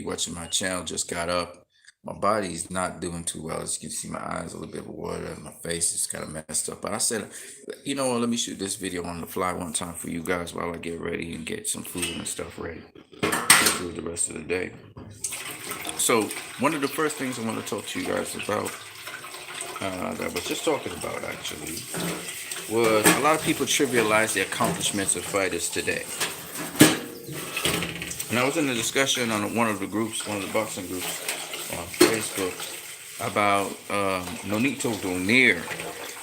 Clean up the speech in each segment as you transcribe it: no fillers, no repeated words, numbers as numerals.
watching my channel. Just got up. My body's not doing too well. As you can see, my eyes a little bit of water, and my face is kind of messed up. But I said, you know what? Let me shoot this video on the fly one time for you guys while I get ready and get some food and stuff ready for the rest of the day. So, one of the first things I want to talk to you guys about, that I was just talking about actually, was a lot of people trivialize the accomplishments of fighters today. And I was in a discussion on one of the groups, one of the boxing groups on Facebook, about Nonito Donaire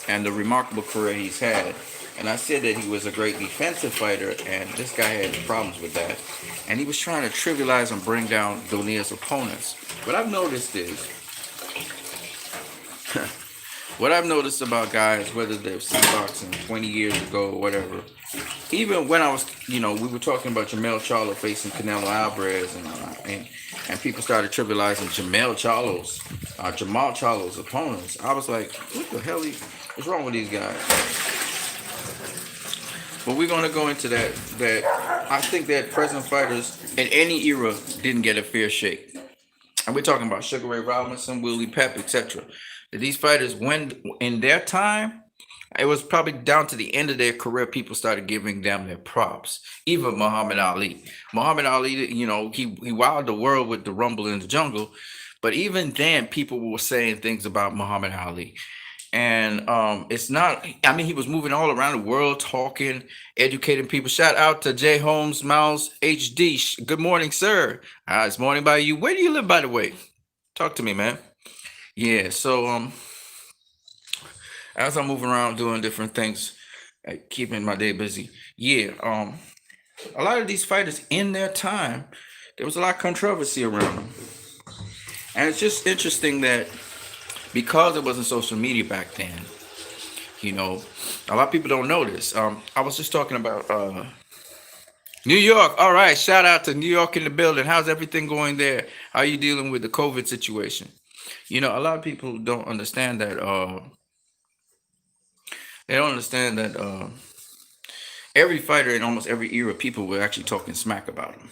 and the remarkable career he's had. And I said that he was a great defensive fighter, and this guy had problems with that. And he was trying to trivialize and bring down Donaire's opponents. What I've noticed is, what I've noticed about guys, whether they've seen boxing 20 years ago or whatever, even when I was, we were talking about Jermell Charlo facing Canelo Alvarez, and people started trivializing Jamal Charlo's opponents. I was like, what the hell what's wrong with these guys? But we're gonna go into that. That I think that present fighters in any era didn't get a fair shake. And we're talking about Sugar Ray Robinson, Willie Pep, etc. That these fighters, when in their time, it was probably down to the end of their career, people started giving them their props. Even Muhammad Ali. Muhammad Ali, he wowed the world with the Rumble in the Jungle. But even then, people were saying things about Muhammad Ali. And it's not, I mean, he was moving all around the world, talking, educating people. Shout out to J. Holmes Miles HD. Good morning, sir. It's morning by you. Where do you live, by the way? Talk to me, man. Yeah, so as I'm moving around doing different things, keeping my day busy. Yeah, a lot of these fighters in their time, there was a lot of controversy around them. And it's just interesting that because there wasn't social media back then, a lot of people don't know this. I was just talking about New York. All right, shout out to New York in the building. How's everything going there? How are you dealing with the COVID situation? A lot of people don't understand that. They don't understand that every fighter in almost every era, people were actually talking smack about him.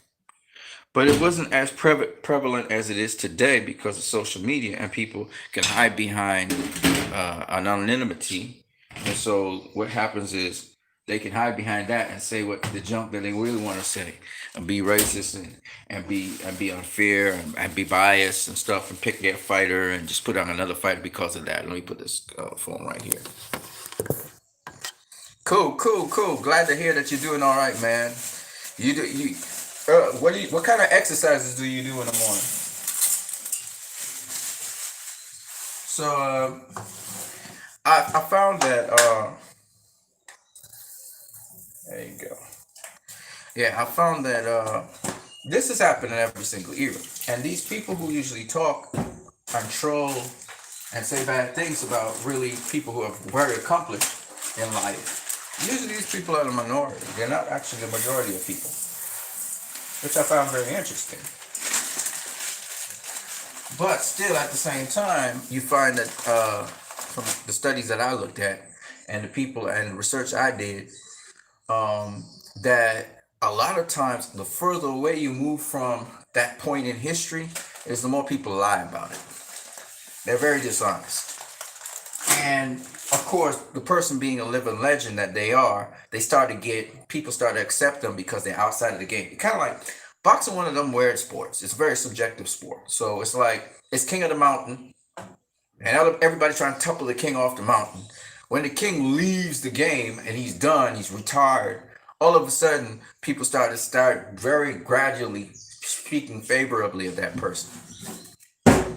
But it wasn't as prevalent as it is today because of social media, and people can hide behind an anonymity. And so what happens is they can hide behind that and say what the junk that they really want to say, and be racist and be unfair and be biased and stuff, and pick their fighter and just put on another fighter because of that. Let me put this phone right here. Cool. Glad to hear that you're doing all right, man. What kind of exercises do you do in the morning? So I found that there you go. Yeah, I found that this is happening every single era, and these people who usually talk and troll and say bad things about really people who are very accomplished in life. Usually these people are the minority. They're not actually the majority of people, which I found very interesting. But still, at the same time, you find that from the studies that I looked at and the people and the research I did, that a lot of times the further away you move from that point in history is the more people lie about it. They're very dishonest. And of course, the person being a living legend that they are, people start to accept them because they're outside of the game. Kind of like boxing, one of them weird sports. It's a very subjective sport. So it's like, it's king of the mountain, and everybody's trying to topple the king off the mountain. When the king leaves the game and he's done, he's retired, all of a sudden, people start very gradually speaking favorably of that person.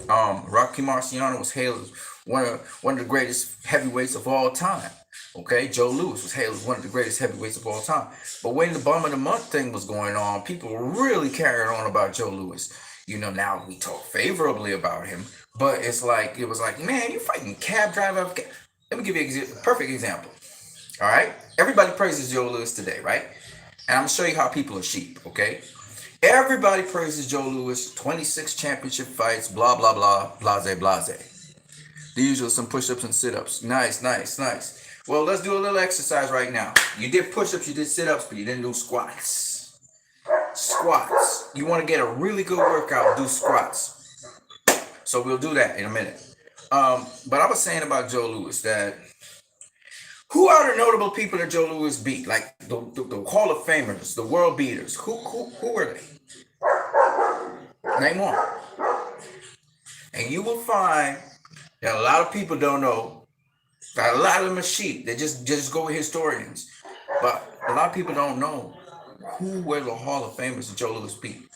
Rocky Marciano was hailed as one of the greatest heavyweights of all time. Okay, Joe Louis was hailed as one of the greatest heavyweights of all time. But when the Bum of the Month thing was going on, people were really carrying on about Joe Louis. Now we talk favorably about him, but it was like, man, you're fighting cab driver. Let me give you a perfect example. All right, everybody praises Joe Louis today, right? And I'm gonna show you how people are sheep. Okay, everybody praises Joe Louis, 26 championship fights, blah blah blah, blase. The usual, some push-ups and sit-ups. Nice. Well, let's do a little exercise right now. You did push-ups, you did sit-ups, but you didn't do squats. Squats. You want to get a really good workout, do squats. So we'll do that in a minute. But I was saying about Joe Louis that who are the notable people that Joe Louis beat? Like the Hall of Famers, the world beaters. Who are they? Name one. And you will find that a lot of people don't know that a lot of them are sheep. They just go with historians. But a lot of people don't know who were the Hall of Famers that Joe Louis beat.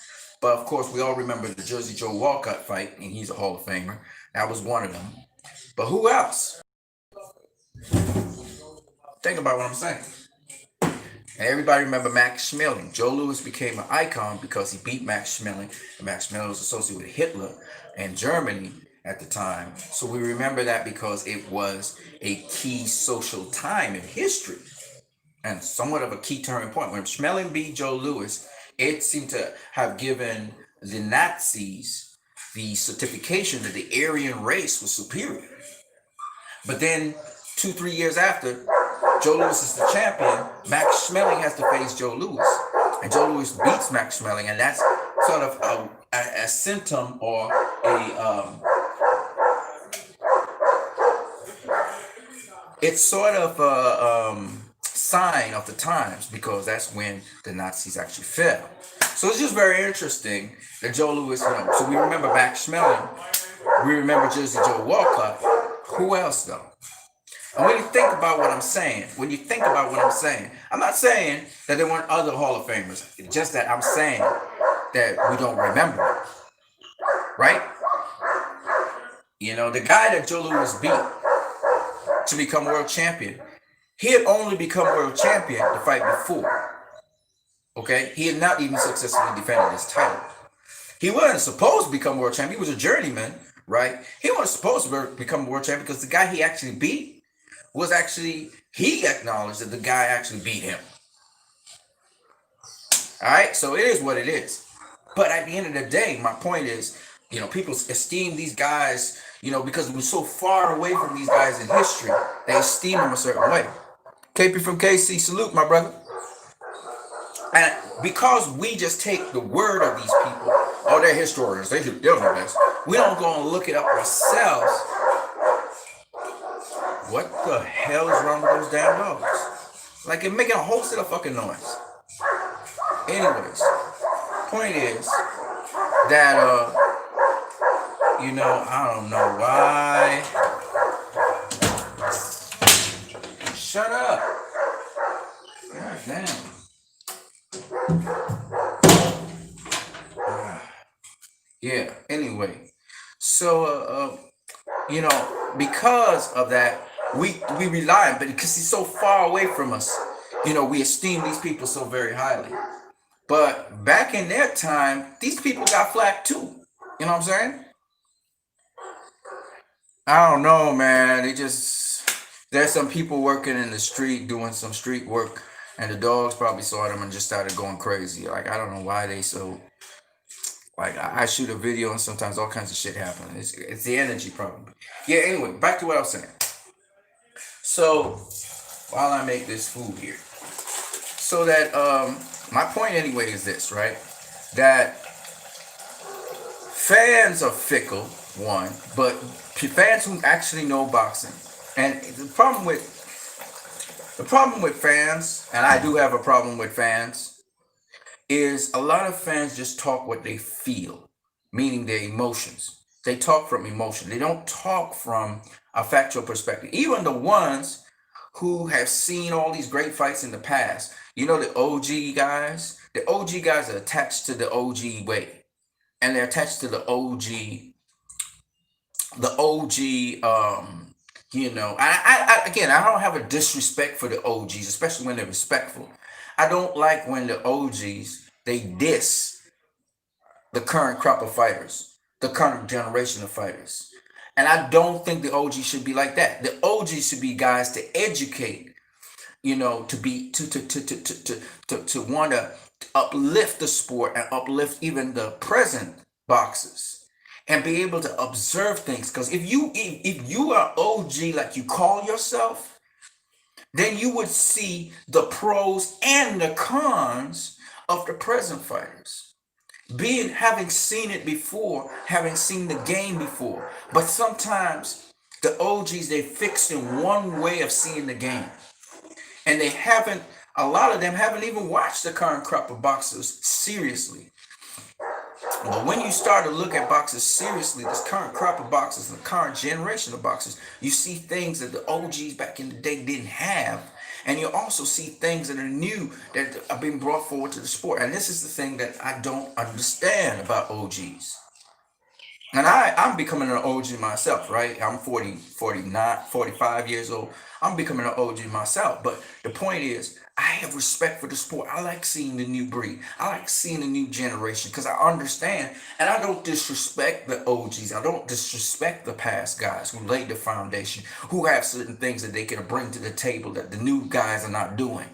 But of course, we all remember the Jersey Joe Walcott fight, and he's a Hall of Famer. That was one of them. But who else? Think about what I'm saying. And everybody remember Max Schmeling. Joe Louis became an icon because he beat Max Schmeling. And Max Schmeling was associated with Hitler and Germany at the time. So we remember that because it was a key social time in history and somewhat of a key turning point. When Schmeling beat Joe Louis, it seemed to have given the Nazis the certification that the Aryan race was superior. But then 2-3 years after, Joe Louis is the champion. Max Schmeling has to face Joe Louis, and Joe Louis beats Max Schmeling, and that's sort of a symptom or it's sort of a sign of the times because that's when the Nazis actually fell. So it's just very interesting that Joe Louis, so we remember Max Schmeling, we remember Jersey Joe Walcott. Who else though? And when you think about what I'm saying, I'm not saying that there weren't other Hall of Famers. It's just that I'm saying that we don't remember, right? The guy that Joe Louis beat to become world champion, he had only become world champion the fight before. Okay? He had not even successfully defended his title. He wasn't supposed to become world champion. He was a journeyman, right? He wasn't supposed to become world champion because the guy he actually beat was actually, he acknowledged that the guy actually beat him. All right, so it is what it is. But at the end of the day, my point is, people esteem these guys, because we're so far away from these guys in history, they esteem them a certain way. KP from KC, salute, my brother. And because we just take the word of these people, they're historians, they'll know this. We don't go and look it up ourselves. What the hell is wrong with those damn dogs? Like, it's making a whole set of fucking noise. Anyways, point is that, I don't know why. Shut up. God damn. Yeah, anyway. So, because of that, we rely on, but because he's so far away from us, we esteem these people so very highly. But back in their time, these people got flack too. You know what I'm saying? I don't know, man. There's some people working in the street doing some street work, and the dogs probably saw them and just started going crazy. Like, I don't know why they so. Like, I shoot a video and sometimes all kinds of shit happen. It's the energy problem. Yeah, anyway, back to what I was saying. So, while I make this food here. So that, my point anyway is this, right? That fans are fickle, one, but fans who actually know boxing. And the problem with fans, and I do have a problem with fans, is a lot of fans just talk what they feel, meaning their emotions. They talk from emotion. They don't talk from a factual perspective. Even the ones who have seen all these great fights in the past, the OG guys are attached to the OG way. And they're attached to the OG, I don't have a disrespect for the OGs, especially when they're respectful. I don't like when the OGs, they diss the current crop of fighters, the current generation of fighters. And I don't think the OG should be like that. The OG should be guys to educate, to want to uplift the sport and uplift even the present boxers and be able to observe things. Because if you are OG like you call yourself, then you would see the pros and the cons of the present fighters. Having seen it before, having seen the game before. But sometimes the OGs, they fixed in one way of seeing the game. And a lot of them haven't even watched the current crop of boxers seriously. But when you start to look at boxers seriously, this current crop of boxers, the current generation of boxers, you see things that the OGs back in the day didn't have. And you also see things that are new that are being brought forward to the sport. And this is the thing that I don't understand about OGs. And I'm becoming an OG myself, right? I'm 40, 49, 45 years old. I'm becoming an OG myself. But the point is, I have respect for the sport. I like seeing the new breed. I like seeing the new generation because I understand. And I don't disrespect the OGs. I don't disrespect the past guys who laid the foundation, who have certain things that they can bring to the table that the new guys are not doing.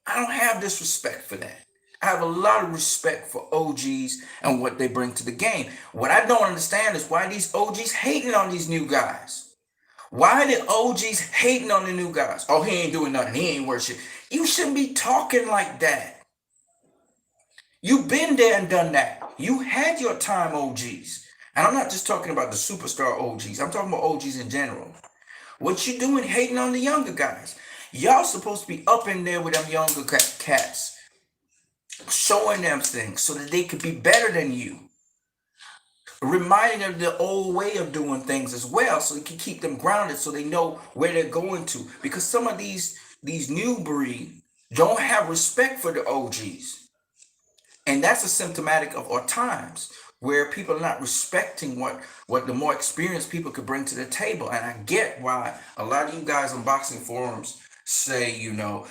I don't have disrespect for that. I have a lot of respect for OGs and what they bring to the game. What I don't understand is why these OGs hating on these new guys. Why the OGs hating on the new guys? Oh, he ain't doing nothing. He ain't worth shit. You shouldn't be talking like that. You've been there and done that. You had your time, OGs. And I'm not just talking about the superstar OGs. I'm talking about OGs in general. What you doing hating on the younger guys? Y'all supposed to be up in there with them younger cats, showing them things so that they could be better than you, reminding them of the old way of doing things as well, so you can keep them grounded so they know where they're going to. Because some of these new breed don't have respect for the OGs, and that's a symptomatic of our times where people are not respecting what the more experienced people could bring to the table. And I get why a lot of you guys on boxing forums say,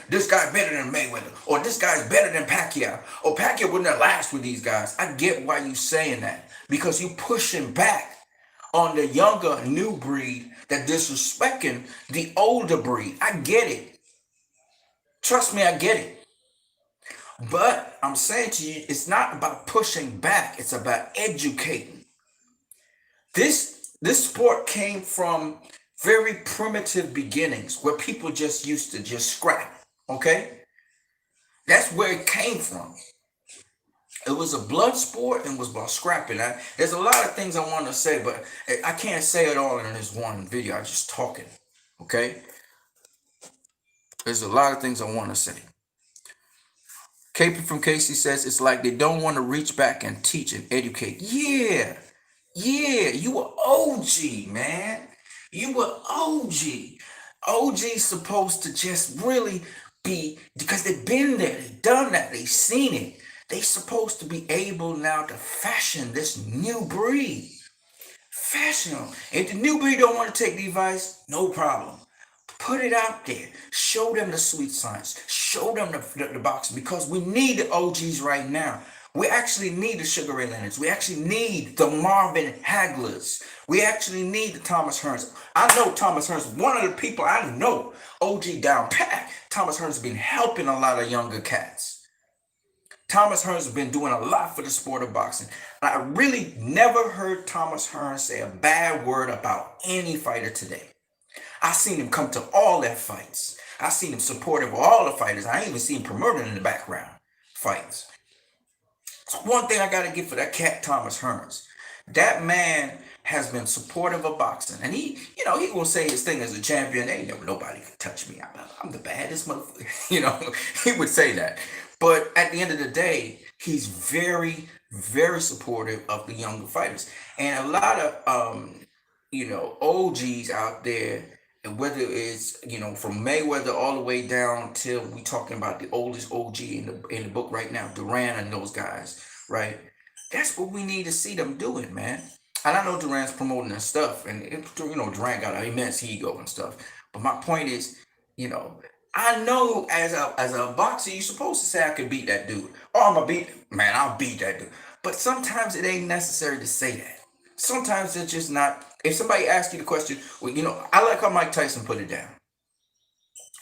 this guy's better than Mayweather, or this guy's better than Pacquiao, or Pacquiao wouldn't have lasted with these guys. I get why you saying that, because you pushing back on the younger new breed that disrespecting the older breed. I get it. Trust me, I get it. But I'm saying to you, it's not about pushing back. It's about educating. This sport came from very primitive beginnings where people just used to just scrap. Okay? That's where it came from. It was a blood sport and was about scrapping. There's a lot of things I want to say, but I can't say it all in this one video. I'm just talking. Okay? There's a lot of things I want to say. KP from Casey says it's like they don't want to reach back and teach and educate. Yeah, you were OG, man. You were OG. OG's supposed to just really be, because they've been there, they've done that, they've seen it. They're supposed to be able now to fashion this new breed. Fashion them. If the new breed don't want to take the advice, no problem. Put it out there. Show them the sweet science. Show them the boxing, because we need the OGs right now. We actually need the Sugar Ray Leonards. We actually need the Marvin Haglers. We actually need the Thomas Hearns. I know Thomas Hearns, one of the people I know, OG down pat. Thomas Hearns has been helping a lot of younger cats. Thomas Hearns has been doing a lot for the sport of boxing. And I really never heard Thomas Hearns say a bad word about any fighter today. I seen him come to all their fights. I seen him supportive of all the fighters. I ain't even seen him promoting in the background fights. So one thing I got to give for that cat, Thomas Hearns. That man has been supportive of boxing. And he will say his thing as a champion. Ain't nobody can touch me. I'm the baddest motherfucker. He would say that. But at the end of the day, he's very, very supportive of the younger fighters. And a lot of, OGs out there, and whether it's from Mayweather all the way down till we talking about the oldest OG in the book right now, Duran and those guys, right? That's what we need to see them doing, man. And I know Duran's promoting their stuff, and Duran got an immense ego and stuff. But my point is, I know as a boxer, you're supposed to say I could beat that dude. Oh, I'll beat that dude. But sometimes it ain't necessary to say that. Sometimes it's just not. If somebody asks you the question, I like how Mike Tyson put it down.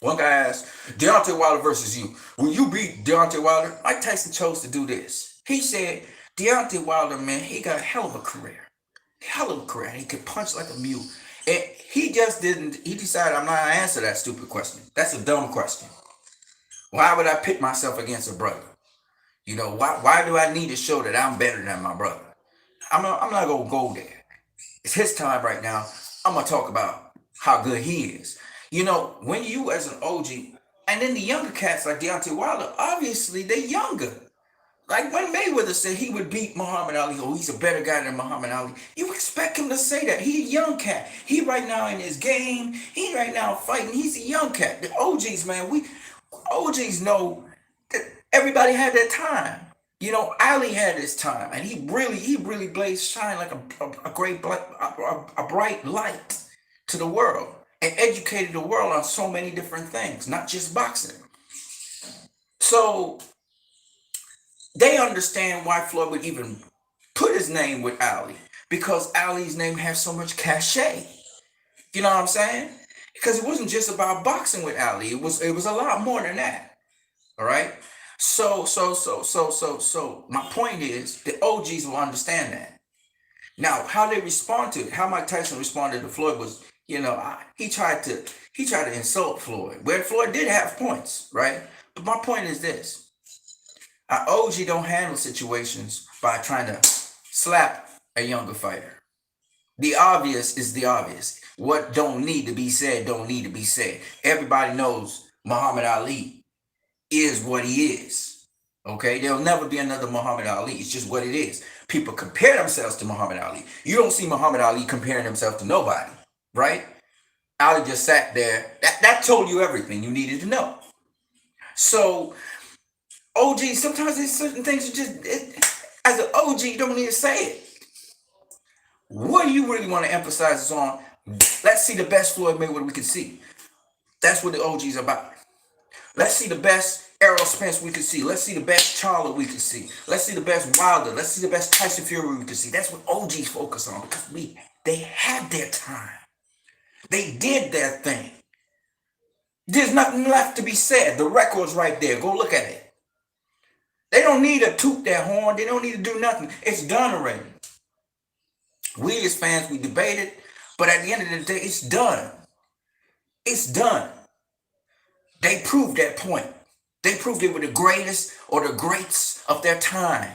One guy asked, Deontay Wilder versus you. Will you beat Deontay Wilder? Mike Tyson chose to do this. He said, Deontay Wilder, man, he got a hell of a career. He could punch like a mule. And he decided, I'm not going to answer that stupid question. That's a dumb question. Why would I pit myself against a brother? You know, why do I need to show that I'm better than my brother? I'm not gonna go there. It's his time right now. I'm gonna talk about how good he is. You know, when you as an OG, and then the younger cats like Deontay Wilder, obviously they're younger. Like when Mayweather said he would beat Muhammad Ali, oh, he's a better guy than Muhammad Ali. You expect him to say that. He a young cat. He right now in his game. He right now fighting. He's a young cat. The OGs, man, we OGs know that everybody had their time. You know, Ali had his time, and he really blazed shine like a great a bright light to the world and educated the world on so many different things, not just boxing. So they understand why Floyd would even put his name with Ali, because Ali's name has so much cachet. You know what I'm saying? Because it wasn't just about boxing with Ali. It was a lot more than that. All right. So my point is the OGs will understand that. Now, how they respond to it, how Mike Tyson responded to Floyd was, you know, he tried to insult Floyd, where Floyd did have points, right? But my point is this: an OG don't handle situations by trying to slap a younger fighter. The obvious is the obvious. What don't need to be said don't need to be said. Everybody knows Muhammad Ali is what he is. Okay, there'll never be another Muhammad Ali. It's just what it is. People compare themselves to Muhammad Ali. You don't see Muhammad Ali comparing himself to nobody, right? Ali just sat there. That told you everything you needed to know. So, OG, sometimes there's certain things you just, as an OG, you don't need to say it. What do you really want to emphasize is on? Let's see the best Floyd Mayweather we can see. That's what the OG is about. Let's see the best Errol Spence we can see. Let's see the best Charlo we can see. Let's see the best Wilder. Let's see the best Tyson Fury we can see. That's what OGs focus on, because they had their time. They did their thing. There's nothing left to be said. The record's right there. Go look at it. They don't need to toot their horn. They don't need to do nothing. It's done already. We as fans, we debated, but at the end of the day, it's done. It's done. They proved that point. They proved they were the greatest or the greats of their time.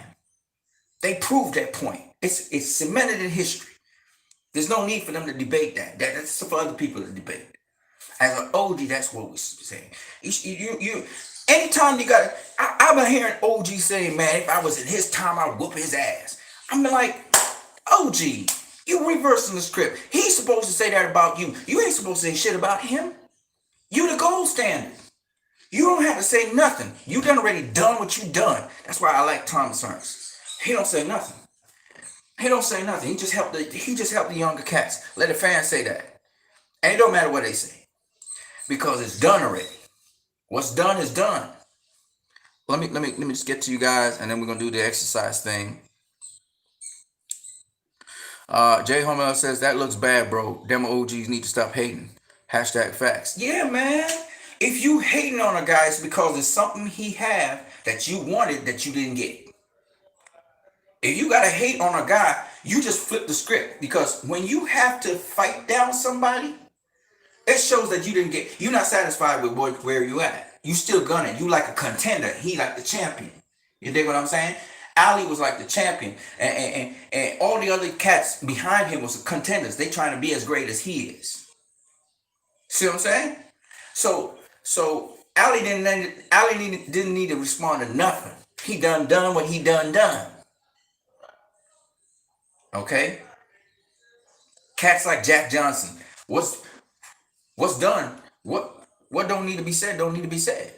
They proved that point. It's cemented in history. There's no need for them to debate that. That's for other people to debate. As an OG, that's what we're saying. You anytime you got, I've been hearing OG saying, man, if I was in his time, I'd whoop his ass. I'm like, OG, you reversing the script. He's supposed to say that about you. You ain't supposed to say shit about him. You the gold standard. You don't have to say nothing. You done already done what you done. That's why I like Thomas Hearns. He don't say nothing. He don't say nothing. He just helped the younger cats. Let the fans say that. And it don't matter what they say, because it's done already. What's done is done. Let me just get to you guys, and then we're gonna do the exercise thing. Jay Homer says that looks bad, bro. Them OGs need to stop hating. #facts. Yeah, man. If you hating on a guy, it's because it's something he have that you wanted that you didn't get. If you gotta hate on a guy, you just flip the script, because when you have to fight down somebody, it shows that you're not satisfied with where you at. You still gunning. You like a contender. He like the champion. You dig what I'm saying? Ali was like the champion, and all the other cats behind him was contenders. They trying to be as great as he is. See what I'm saying? So Ali didn't need to respond to nothing. He done what he done. Okay? Cats like Jack Johnson. What's done? What don't need to be said don't need to be said.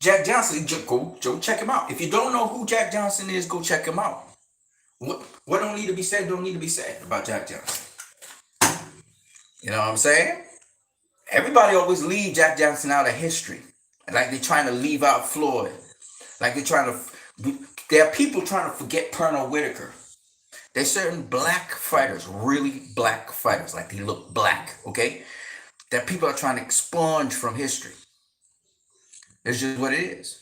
Jack Johnson, go check him out. If you don't know who Jack Johnson is, go check him out. What don't need to be said don't need to be said about Jack Johnson. You know what I'm saying? Everybody always leave Jack Johnson out of history. Like they're trying to leave out Floyd. Like there are people trying to forget Pernell Whitaker. There's certain black fighters, really black fighters, like they look black, okay? That people are trying to expunge from history. It's just what it is.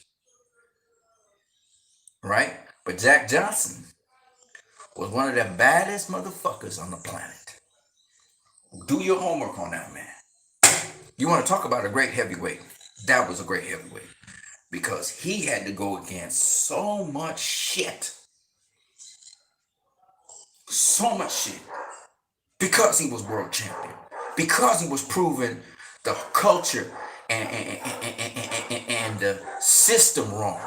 Right? But Jack Johnson was one of the baddest motherfuckers on the planet. Do your homework on that, man. You want to talk about a great heavyweight? That was a great heavyweight. because he had to go against so much shit. So much shit. Because he was world champion. Because he was proving the culture and the system wrong.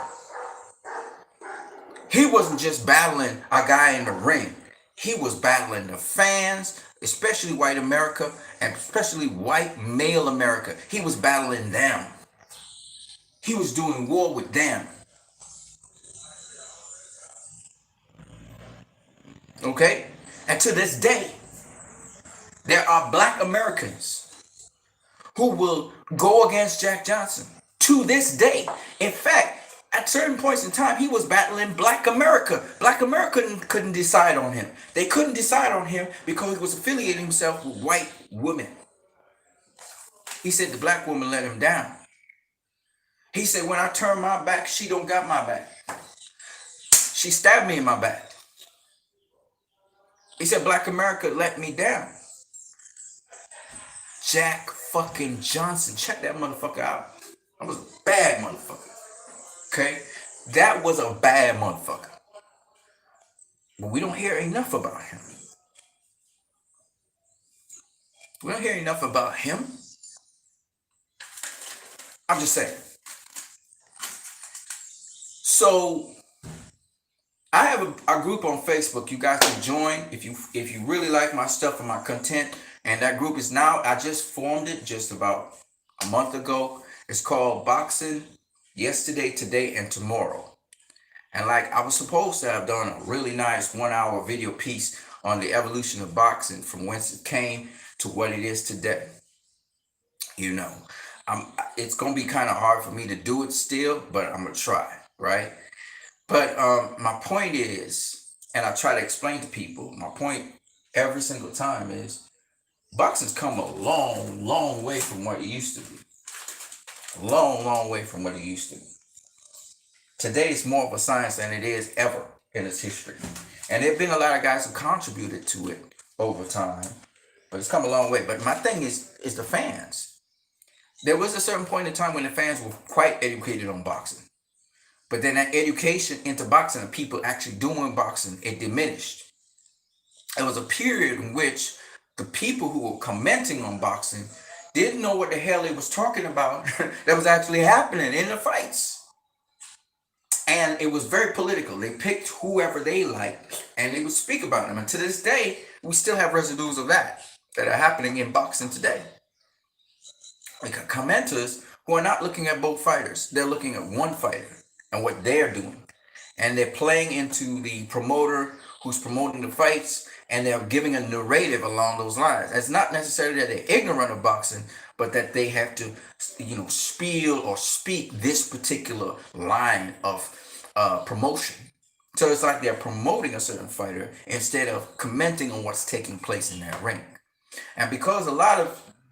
He wasn't just battling a guy in the ring. He was battling the fans, especially white America, and especially white male America. He was battling them. He was doing war with them. Okay? And to this day, there are black Americans who will go against Jack Johnson. To this day. In fact, at certain points in time, he was battling black America. Black America couldn't decide on him. They couldn't decide on him because he was affiliating himself with white women. He said the black woman let him down. He said, when I turn my back, she don't got my back. She stabbed me in my back. He said, black America let me down. Jack fucking Johnson. Check that motherfucker out. That was a bad motherfucker. Okay? That was a bad motherfucker. But we don't hear enough about him. We don't hear enough about him. I'm just saying. So I have a group on Facebook. You guys can join if you really like my stuff and my content. And that group is now, I just formed it just about a month ago. It's called Boxing Yesterday, Today, and Tomorrow. And like I was supposed to have done a really nice 1-hour video piece on the evolution of boxing from whence it came to what it is today. You know, it's going to be kind of hard for me to do it still, but I'm going to try, right? But my point is, and I try to explain to people, my point every single time is, boxing's come a long, long way from what it used to be. A long, long way from what it used to be. Today it's more of a science than it is ever in its history. And there have been a lot of guys who contributed to it over time. But it's come a long way. But my thing is the fans. There was a certain point in time when the fans were quite educated on boxing. But then that education into boxing and people actually doing boxing, it diminished. It was a period in which the people who were commenting on boxing didn't know what the hell they was talking about that was actually happening in the fights. And it was very political. They picked whoever they liked and they would speak about them. And to this day, we still have residues of that are happening in boxing today. We got commenters who are not looking at both fighters. They're looking at one fighter and what they're doing. And they're playing into the promoter who's promoting the fights, and they're giving a narrative along those lines. It's not necessarily that they're ignorant of boxing, but that they have to, spiel or speak this particular line of promotion. So it's like they're promoting a certain fighter instead of commenting on what's taking place in that ring. And because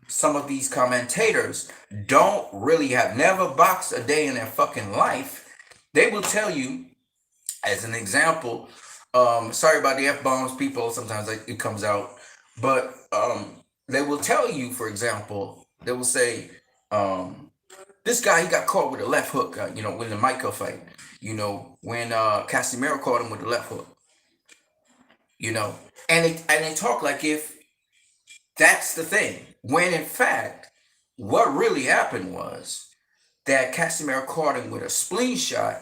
some of these commentators don't really have never boxed a day in their fucking life, they will tell you, as an example, sorry about the F-bombs, people, sometimes it comes out, but they will tell you, for example, they will say, this guy, he got caught with a left hook, when the Michael fight, when Casimiro caught him with the left hook, and they talk like if that's the thing, when in fact, what really happened was that Casimiro caught him with a spleen shot,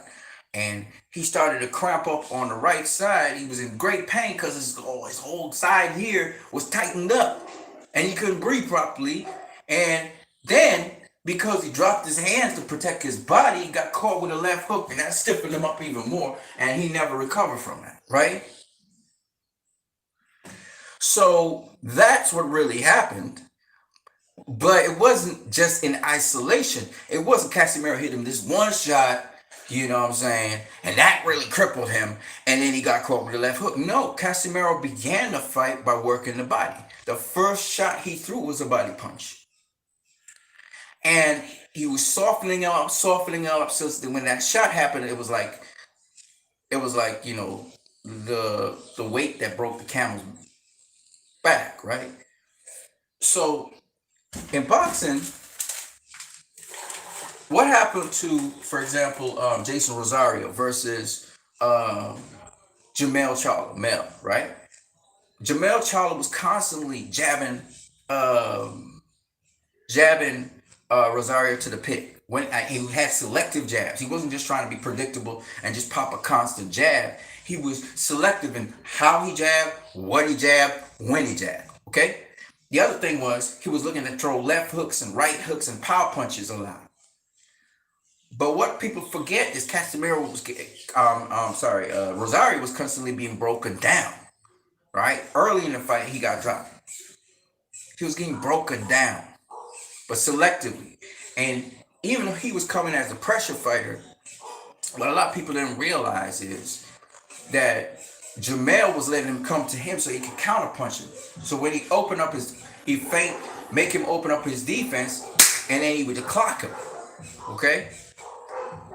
and he started to cramp up on the right side. He was in great pain because his whole side here was tightened up and he couldn't breathe properly. And then because he dropped his hands to protect his body, he got caught with a left hook, and that stiffened him up even more, and he never recovered from that, right? So that's what really happened. But it wasn't just in isolation. It wasn't Casimiro hit him this one shot, you know what I'm saying, and that really crippled him, and then he got caught with the left hook. No, Casimiro began the fight by working the body. The first shot he threw was a body punch. And he was softening up, so that when that shot happened, it was like, the weight that broke the camel's back, right? So in boxing, what happened to, for example, Jason Rosario versus um, Jamel Charlo, Mel, right? Jamel Charlo was constantly um, jabbing Rosario to the pit. When he had selective jabs, he wasn't just trying to be predictable and just pop a constant jab. He was selective in how he jabbed, what he jabbed, when he jabbed. Okay. The other thing was he was looking to throw left hooks and right hooks and power punches a lot. But what people forget is Casemiro was, Rosario was constantly being broken down. Right, early in the fight, he got dropped. He was getting broken down, but selectively. And even though he was coming as a pressure fighter, what a lot of people didn't realize is that Jamel was letting him come to him so he could counterpunch him. So when he opened up he feint, make him open up his defense, and then he would clock him. Okay?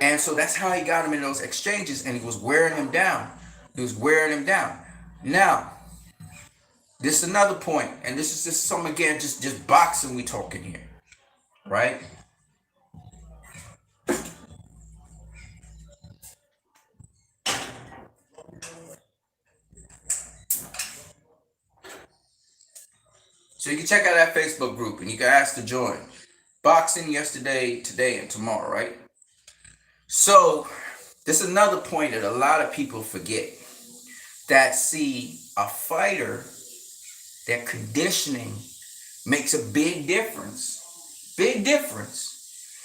And so that's how he got him in those exchanges, and he was wearing him down. He was wearing him down. Now, this is another point, and this is just some, again, just boxing we talking here, right? So you can check out that Facebook group, and you can ask to join. Boxing yesterday, today, and tomorrow, right? So this is another point that a lot of people forget. That see a fighter, that conditioning makes a big difference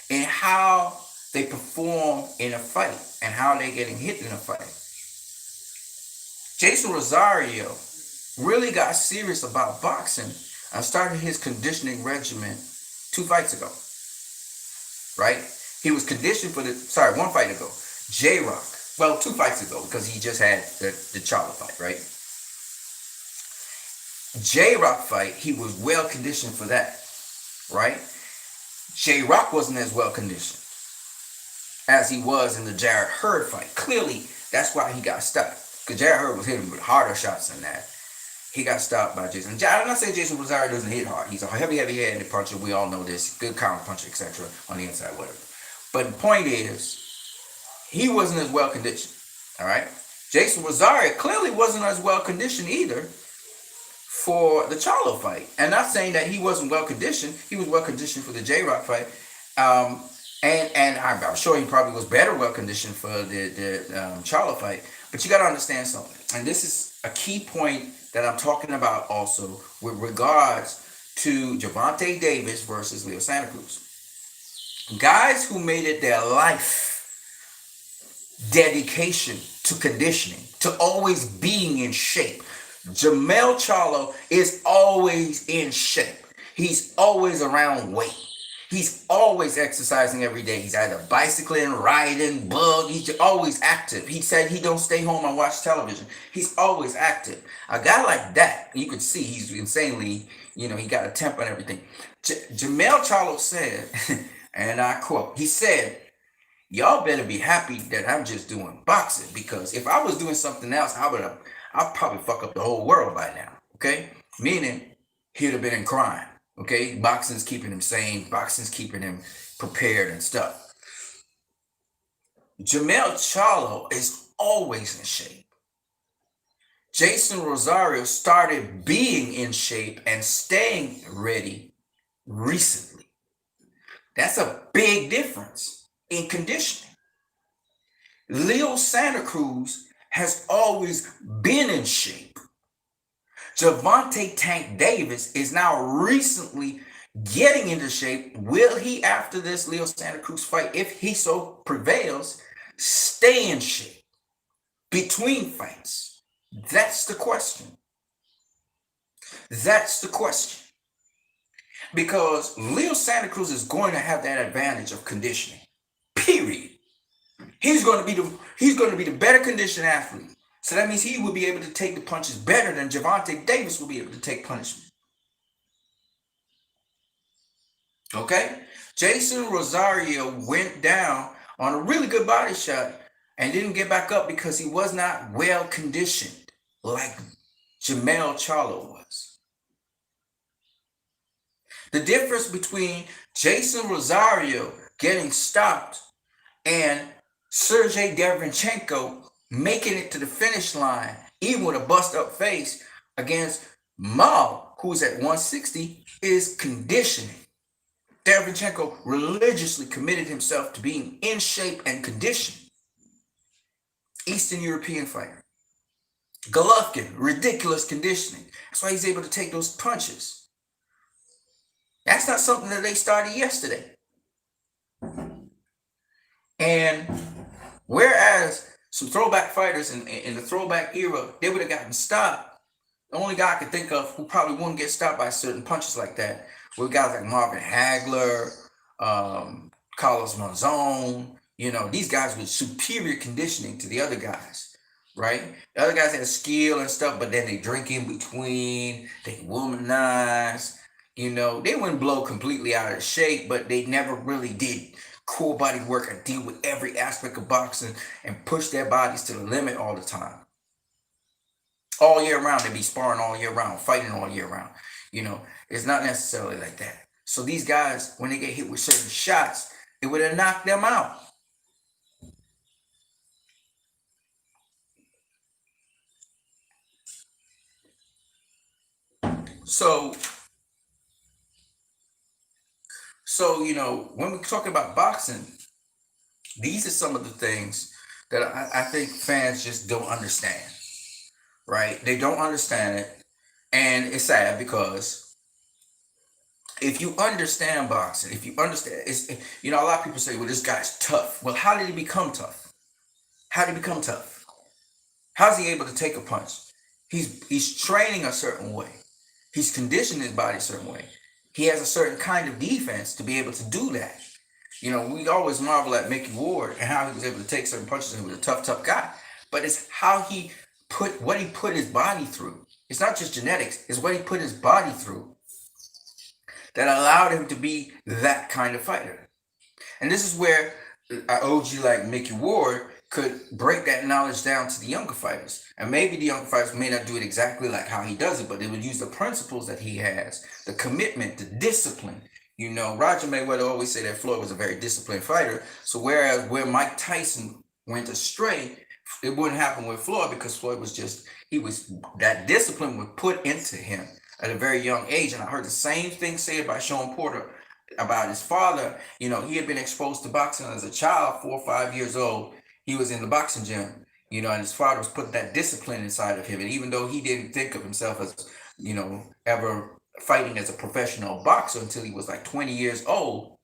in how they perform in a fight and how they're getting hit in a fight. Jason Rosario really got serious about boxing and started his conditioning regimen 2 fights ago. Right? He was conditioned for one fight ago. J-Rock. Well, 2 fights ago, because he just had the Charlo fight, right? J-Rock fight, he was well conditioned for that, right? J-Rock wasn't as well conditioned as he was in the Jarrett Hurd fight. Clearly, that's why he got stopped. Because Jarrett Hurd was hitting with harder shots than that. He got stopped by Jason. I'm not saying Jason Rosario doesn't hit hard. He's a heavy-handed puncher. We all know this. Good counter puncher, etc. on the inside, whatever. But the point is, he wasn't as well conditioned. All right? Jason Rosario clearly wasn't as well conditioned either for the Charlo fight. And not saying that he wasn't well conditioned. He was well conditioned for the J-Rock fight. And I'm sure he probably was better well conditioned for the Charlo fight. But you got to understand something. And this is a key point that I'm talking about also with regards to Gervonta Davis versus Leo Santa Cruz. Guys who made it their life dedication to conditioning, to always being in shape. Jamel Charlo is always in shape. He's always around weight. He's always exercising every day. He's either bicycling, riding, bug. He's always active. He said he don't stay home and watch television. He's always active. A guy like that, you could see he's insanely, he got a temper and everything. Jamel Charlo said, and I quote, he said, "Y'all better be happy that I'm just doing boxing, because if I was doing something else, I'd probably fuck up the whole world by now." Okay? Meaning he'd have been in crime. Okay? Boxing's keeping him sane. Boxing's keeping him prepared and stuff. Jamel Charlo is always in shape. Jason Rosario started being in shape and staying ready recently. That's a big difference in conditioning. Leo Santa Cruz has always been in shape. Gervonta Tank Davis is now recently getting into shape. Will he, after this Leo Santa Cruz fight, if he so prevails, stay in shape between fights? That's the question. That's the question. Because Leo Santa Cruz is going to have that advantage of conditioning. Period. He's going to be the better conditioned athlete. So that means he will be able to take the punches better than Gervonta Davis will be able to take punishment. Okay? Jason Rosario went down on a really good body shot and didn't get back up because he was not well conditioned like Jamel Charlo was. The difference between Jason Rosario getting stopped, and Sergey Derevyanchenko making it to the finish line, even with a bust up face against Mao, who's at 160, is conditioning. Derevyanchenko religiously committed himself to being in shape and conditioned. Eastern European fighter. Golovkin, ridiculous conditioning. That's why he's able to take those punches. That's not something that they started yesterday. And whereas some throwback fighters in the throwback era, they would have gotten stopped. The only guy I could think of who probably wouldn't get stopped by certain punches like that were guys like Marvin Hagler, Carlos Monzon. You know, these guys with superior conditioning to the other guys, right? The other guys had skill and stuff, but then they drink in between, they womanize. You know, they wouldn't blow completely out of shape, but they never really did core body work and deal with every aspect of boxing and push their bodies to the limit all the time. All year round, they'd be sparring all year round, fighting all year round. You know, it's not necessarily like that. So these guys, when they get hit with certain shots, it would have knocked them out. So you know, when we talk about boxing, these are some of the things that I think fans just don't understand, right? They don't understand it. And it's sad because if you understand boxing, if you understand, it's, you know, a lot of people say, well, this guy's tough. Well, how did he become tough? How did he become tough? How's he able to take a punch? He's training a certain way. He's conditioning his body a certain way. He has a certain kind of defense to be able to do that. You know, we always marvel at Mickey Ward and how he was able to take certain punches, and he was a tough guy. But it's how he put his body through. It's not just genetics, it's what he put his body through that allowed him to be that kind of fighter. And this is where an OG like Mickey Ward could break that knowledge down to the younger fighters. And maybe the younger fighters may not do it exactly like how he does it, but they would use the principles that he has, the commitment, the discipline. You know, Roger Mayweather always said that Floyd was a very disciplined fighter. So whereas where Mike Tyson went astray, it wouldn't happen with Floyd because Floyd was that discipline was put into him at a very young age. And I heard the same thing said by Sean Porter about his father. You know, he had been exposed to boxing as a child, 4 or 5 years old. He was in the boxing gym, you know, and his father was putting that discipline inside of him. And even though he didn't think of himself as, you know, ever fighting as a professional boxer until he was like 20 years old,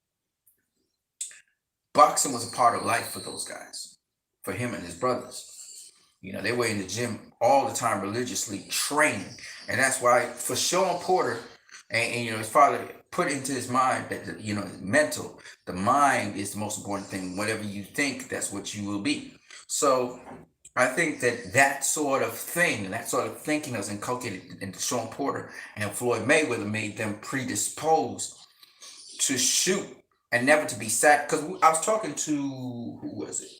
boxing was a part of life for those guys, for him and his brothers. You know, they were in the gym all the time, religiously training. And that's why for Sean Porter, and you know, his father put into his mind that, you know, mental, the mind is the most important thing. Whatever you think, that's what you will be. So I think that sort of thing, that sort of thinking was inculcated into Sean Porter and Floyd Mayweather, made them predisposed to shoot and never to be sacked. Because I was talking to, who was it?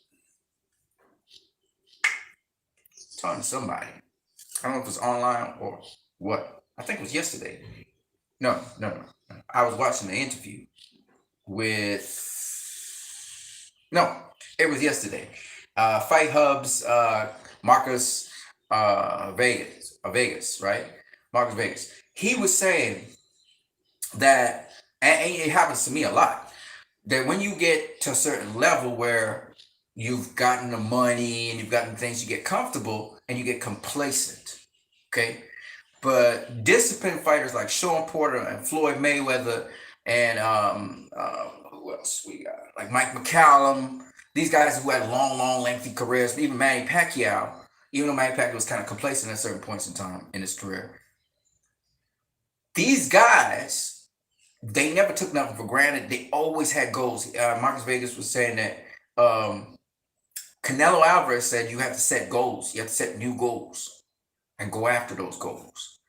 Talking to somebody. I don't know if it was online or what. I think it was yesterday. No. I was watching the interview with, no, it was yesterday. Fight Hub's Marcus Vegas, right? Marcus Vegas. He was saying that, and it happens to me a lot, that when you get to a certain level where you've gotten the money and you've gotten things, you get comfortable and you get complacent, okay? But disciplined fighters like Sean Porter and Floyd Mayweather and who else we got? Like Mike McCallum, these guys who had long, lengthy careers, even Manny Pacquiao, even though Manny Pacquiao was kind of complacent at certain points in time in his career. These guys, they never took nothing for granted. They always had goals. Marcus Vegas was saying that Canelo Alvarez said you have to set goals. You have to set new goals and go after those goals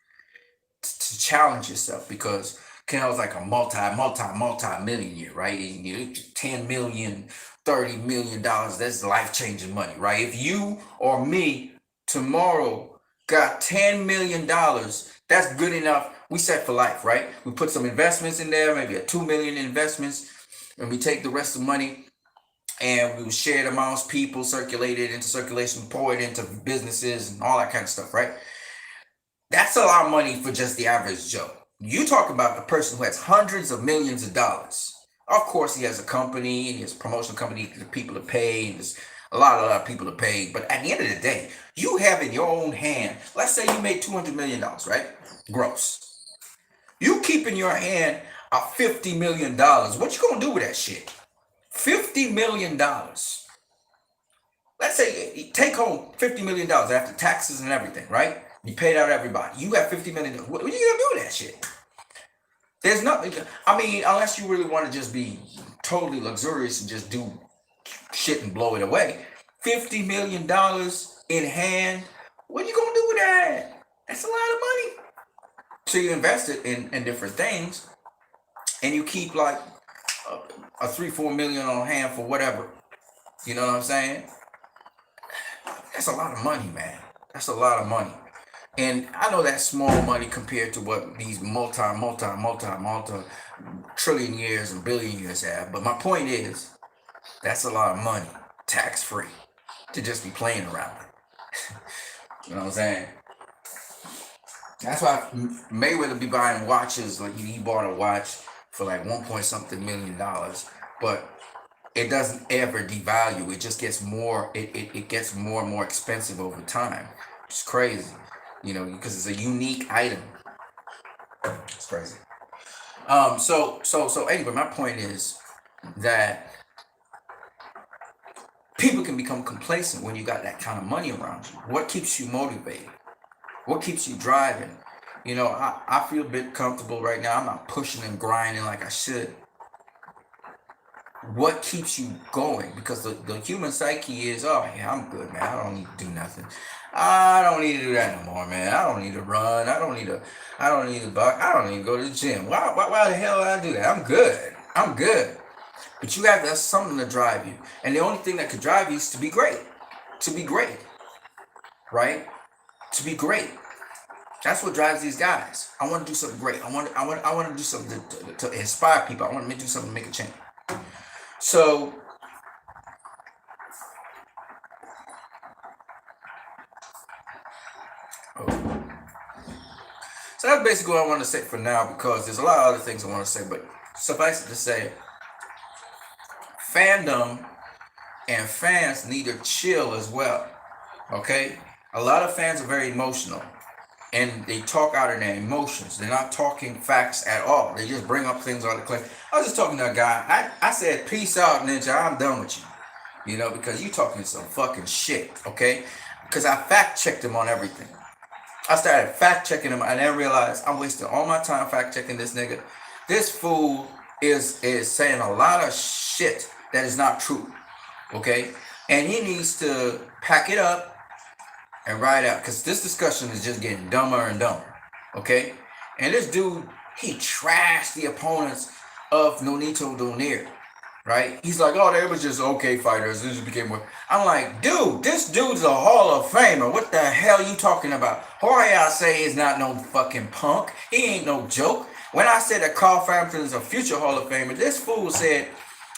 to challenge yourself, because Canelo's like a multi-millionaire, right? And you 10 million, $30 million, that's life-changing money, right? If you or me tomorrow got $10 million, that's good enough. We set for life, right? We put some investments in there, maybe a $2 million investments, and we take the rest of the money and we would share it amongst people, circulate it into circulation, pour it into businesses and all that kind of stuff, right? That's a lot of money for just the average Joe. You talk about a person who has hundreds of millions of dollars. Of course, he has a company and he has a promotion company, the people to pay, and there's a lot of people to pay. But at the end of the day, you have in your own hand, let's say you made $200 million, right? Gross. You keep in your hand a $50 million. What you gonna do with that shit? $50 million. Let's say you take home $50 million after taxes and everything, right? You paid out everybody. You got $50 million. What are you gonna do with that shit? There's nothing. I mean, unless you really want to just be totally luxurious and just do shit and blow it away. $50 million in hand. What are you gonna do with that? That's a lot of money. So you invest it in different things, and you keep like a 3-4 million on hand for whatever. You know what I'm saying? That's a lot of money, man. That's a lot of money. And I know that's small money compared to what these multi trillion years and billion years have. But my point is, that's a lot of money, tax free, to just be playing around. You know what I'm saying? That's why Mayweather be buying watches. Like he bought a watch for like $1 million, but it doesn't ever devalue. It just gets more. It gets more and more expensive over time. It's crazy, you know, because it's a unique item. It's crazy. So anyway, my point is that people can become complacent when you got that kind of money around you. What keeps you motivated? What keeps you driving? You know, I feel a bit comfortable right now. I'm not pushing and grinding like I should. What keeps you going? Because the human psyche is, oh yeah, I'm good, man. I don't need to do nothing. I don't need to do that no more, man. I don't need to run. I don't need to buck. I don't need to go to the gym. Why the hell did I do that? I'm good. I'm good. But you have to have something to drive you. And the only thing that could drive you is to be great. To be great. Right? To be great. That's what drives these guys. I want to do something great. I want to do something to inspire people. I want to do something to make a change. So that's basically what I want to say for now, because there's a lot of other things I want to say, but suffice it to say, fandom and fans need to chill as well. Okay? A lot of fans are very emotional, and they talk out of their emotions. They're not talking facts at all. They just bring up things on the clip. I was just talking to a guy. I said, peace out, Ninja. I'm done with you. You know, because you talking some fucking shit, okay? Because I fact checked him on everything. I started fact checking him, and then realized I'm wasting all my time fact checking this nigga. This fool is saying a lot of shit that is not true, okay? And he needs to pack it up and ride out, because this discussion is just getting dumber and dumber, okay? And this dude, he trashed the opponents of Nonito Donaire, right? He's like, oh, they was just okay fighters. This just became more. I'm like, dude, this dude's a Hall of Famer. What the hell you talking about? Jorge Arce is not no fucking punk. He ain't no joke. When I said that Carl Frampton is a future Hall of Famer, this fool said,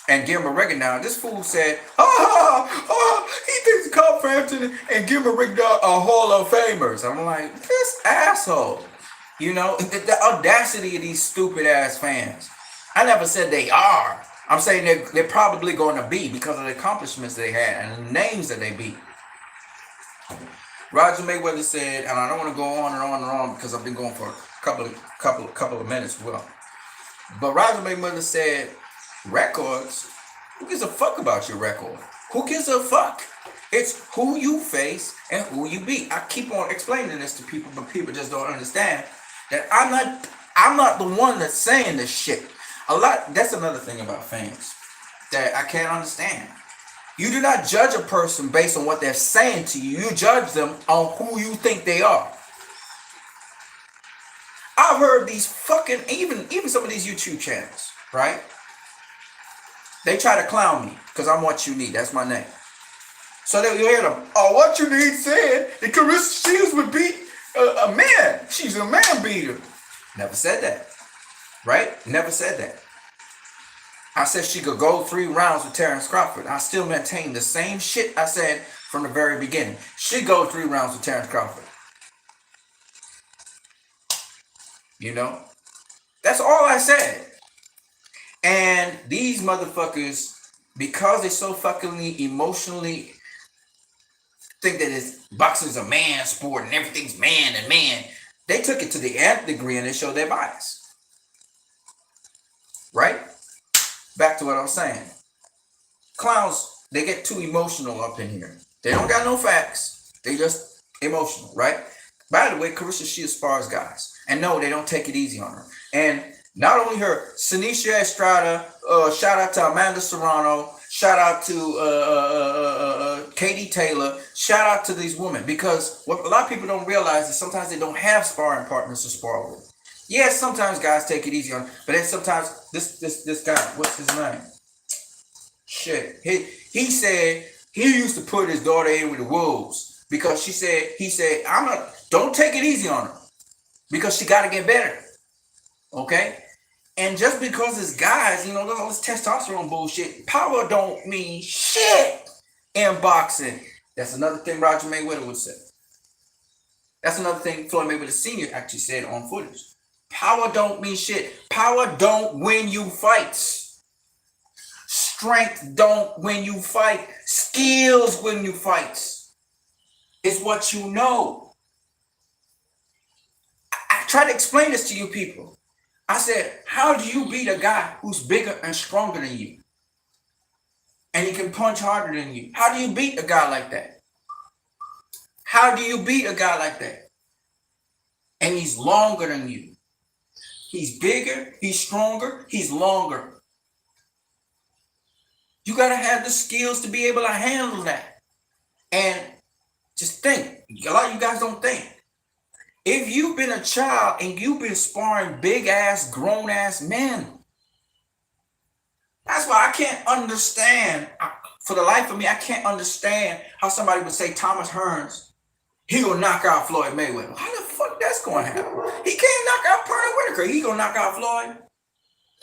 and Gilbert Regenau, this fool said, he thinks Carl Frampton and Gilbert Regenau are Hall of Famers. I'm like, this asshole. You know, the audacity of these stupid ass fans. I never said they are. I'm saying they're probably going to be, because of the accomplishments they had and the names that they beat. Roger Mayweather said, and I don't want to go on and on and on because I've been going for a couple of minutes. Well, but Roger Mayweather said, records, who gives a fuck about your record? Who gives a fuck? It's who you face and who you beat. I keep on explaining this to people, but people just don't understand that I'm not the one that's saying this shit. That's another thing about fans that I can't understand. You do not judge a person based on what they're saying to you. You judge them on who you think they are. I've heard these fucking, even some of these YouTube channels, right? They try to clown me because I'm What You Need. That's my name. So they hear them. Oh, What You Need said that Claressa Shields would beat a man. She's a man beater. Never said that. Right? Never said that. I said she could go 3 rounds with Terrence Crawford. I still maintain the same shit I said from the very beginning. She go 3 rounds with Terrence Crawford. You know? That's all I said. And these motherfuckers, because they're so fucking emotionally think that boxing's a man sport and everything's man and man, they took it to the nth degree and they showed their bias. Right? Back to what I was saying. Clowns, they get too emotional up in here. They don't got no facts. They just emotional, right? By the way, Carissa, she spars guys. And no, they don't take it easy on her. And not only her, Senisha Estrada, shout out to Amanda Serrano, shout out to Katie Taylor, shout out to these women. Because what a lot of people don't realize is sometimes they don't have sparring partners to spar with. Yes, sometimes guys take it easy on, but then sometimes this guy, what's his name? Shit. He said he used to put his daughter in with the wolves because he said, don't take it easy on her because she gotta get better. Okay? And just because it's guys, all this testosterone bullshit, power don't mean shit in boxing. That's another thing Roger Mayweather would say. That's another thing Floyd Mayweather Sr. actually said on footage. Power don't mean shit. Power don't win you fights. Strength don't win you fight. Skills win you fights. It's what you know. I try to explain this to you people. I said, how do you beat a guy who's bigger and stronger than you? And he can punch harder than you. How do you beat a guy like that? How do you beat a guy like that? And he's longer than you. He's bigger, he's stronger, he's longer. You got to have the skills to be able to handle that. And just think, a lot of you guys don't think. If you've been a child and you've been sparring big ass, grown ass men, that's why I can't understand, for the life of me, I can't understand how somebody would say Thomas Hearns, he gonna knock out Floyd Mayweather. How the fuck that's gonna happen? He can't knock out Pernell Whitaker. He gonna knock out Floyd.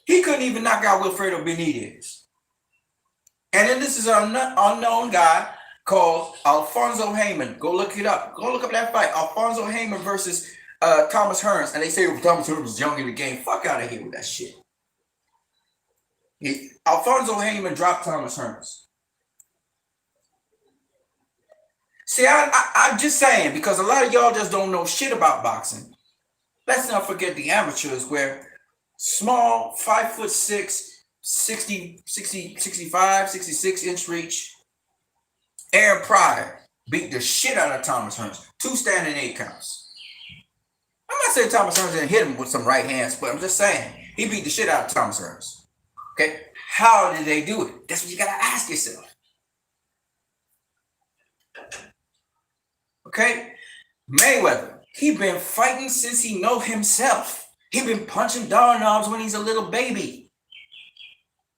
He couldn't even knock out Wilfredo Benitez. And then this is an unknown guy called Alfonso Heyman. Go look it up. Go look up that fight. Alfonso Heyman versus Thomas Hearns. And they say Thomas Hearns was young in the game. Fuck out of here with that shit. Alfonso Heyman dropped Thomas Hearns. See, I'm just saying, because a lot of y'all just don't know shit about boxing. Let's not forget the amateurs where small, 5'6", 65, 66 inch reach. Aaron Pryor beat the shit out of Thomas Hearns. 2 standing 8 counts. I'm not saying Thomas Hearns didn't hit him with some right hands, but I'm just saying he beat the shit out of Thomas Hearns. Okay? How did they do it? That's what you gotta ask yourself. Okay? Mayweather, he been fighting since he know himself. He been punching doorknobs when he's a little baby.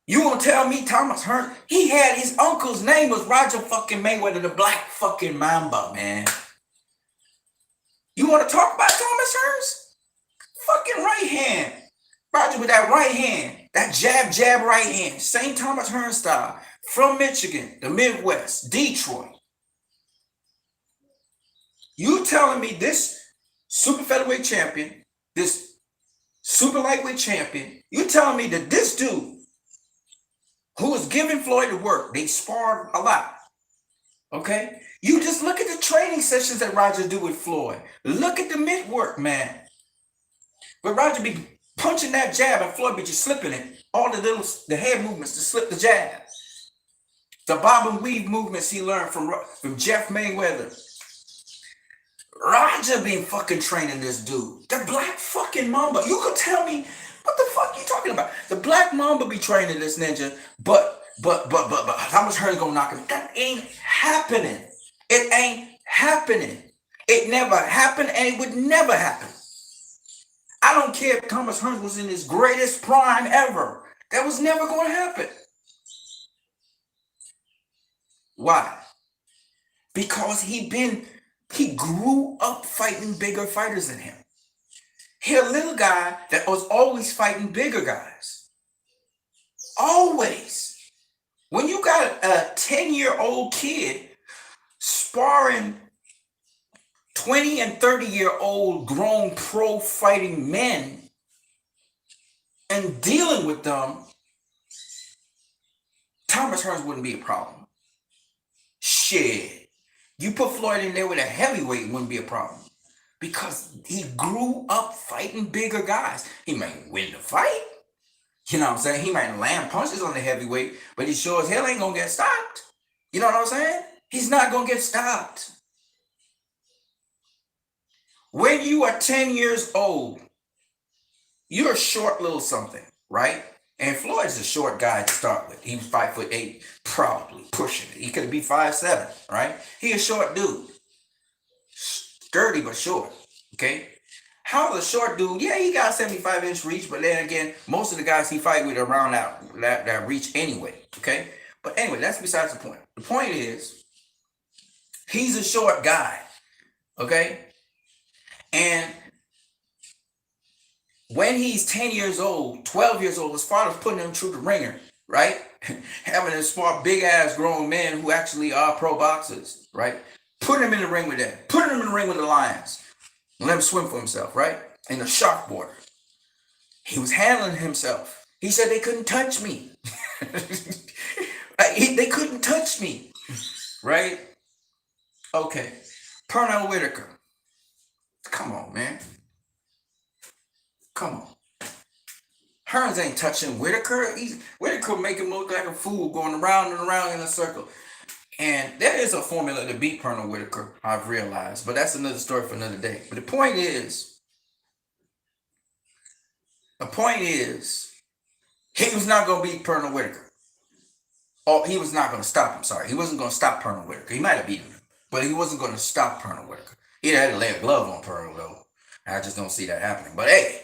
You gonna tell me Thomas Hearns, he had his uncle's name was Roger fucking Mayweather, the Black fucking Mamba, man. You wanna talk about Thomas Hearns? Fucking right hand. Roger with that right hand, that jab, right hand. Same Thomas Hearns style. From Michigan, the Midwest, Detroit. You telling me this super featherweight champion, this super lightweight champion, you telling me that this dude who was giving Floyd the work, they sparred a lot, okay? You just look at the training sessions that Roger do with Floyd. Look at the mid work, man. But Roger be punching that jab and Floyd be just slipping it. All the head movements to slip the jab. The bob and weave movements he learned from Jeff Mayweather. Roger been fucking training this dude. The Black fucking Mamba. You could tell me, what the fuck you talking about? The Black Mamba be training this ninja, but Thomas Hearns gonna knock him. That ain't happening. It ain't happening. It never happened and it would never happen. I don't care if Thomas Hearns was in his greatest prime ever. That was never going to happen. Why? Because he grew up fighting bigger fighters than him. He a little guy that was always fighting bigger guys. Always. When you got a 10-year-old kid sparring 20 and 30-year-old grown pro fighting men and dealing with them, Thomas Hearns wouldn't be a problem. Shit. You put Floyd in there with a heavyweight, it wouldn't be a problem. Because he grew up fighting bigger guys. He might win the fight. You know what I'm saying? He might land punches on the heavyweight, but he sure as hell ain't gonna get stopped. You know what I'm saying? He's not gonna get stopped. When you are 10 years old, you're a short little something, right? And Floyd's a short guy to start with. He was 5'8", probably pushing it. He could be 5'7", right? He a short dude. Sturdy but short, okay? How's a short dude? Yeah, he got 75-inch reach, but then again, most of the guys he fight with are around that reach anyway, okay? But anyway, that's besides the point. The point is, he's a short guy, okay? And when he's 10 years old, 12 years old, his father's putting him through the ringer, right? Having to spar big-ass grown men who actually are pro boxers, right? Putting him in the ring with them. Putting him in the ring with the Lions. And let him swim for himself, right? In the shark border. He was handling himself. He said they couldn't touch me. They couldn't touch me, right? Okay. Pernell Whitaker. Come on, man. Come on. Hearns ain't touching Whitaker. Whitaker make him look like a fool going around and around in a circle. And there is a formula to beat Pernell Whitaker, I've realized. But that's another story for another day. But the point is, he was not going to beat Pernell Whitaker. Oh, he was not going to stop him, sorry. He wasn't going to stop Pernell Whitaker. He might have beaten him, but he wasn't going to stop Pernell Whitaker. He had to lay a glove on Pernell, though. I just don't see that happening. But hey,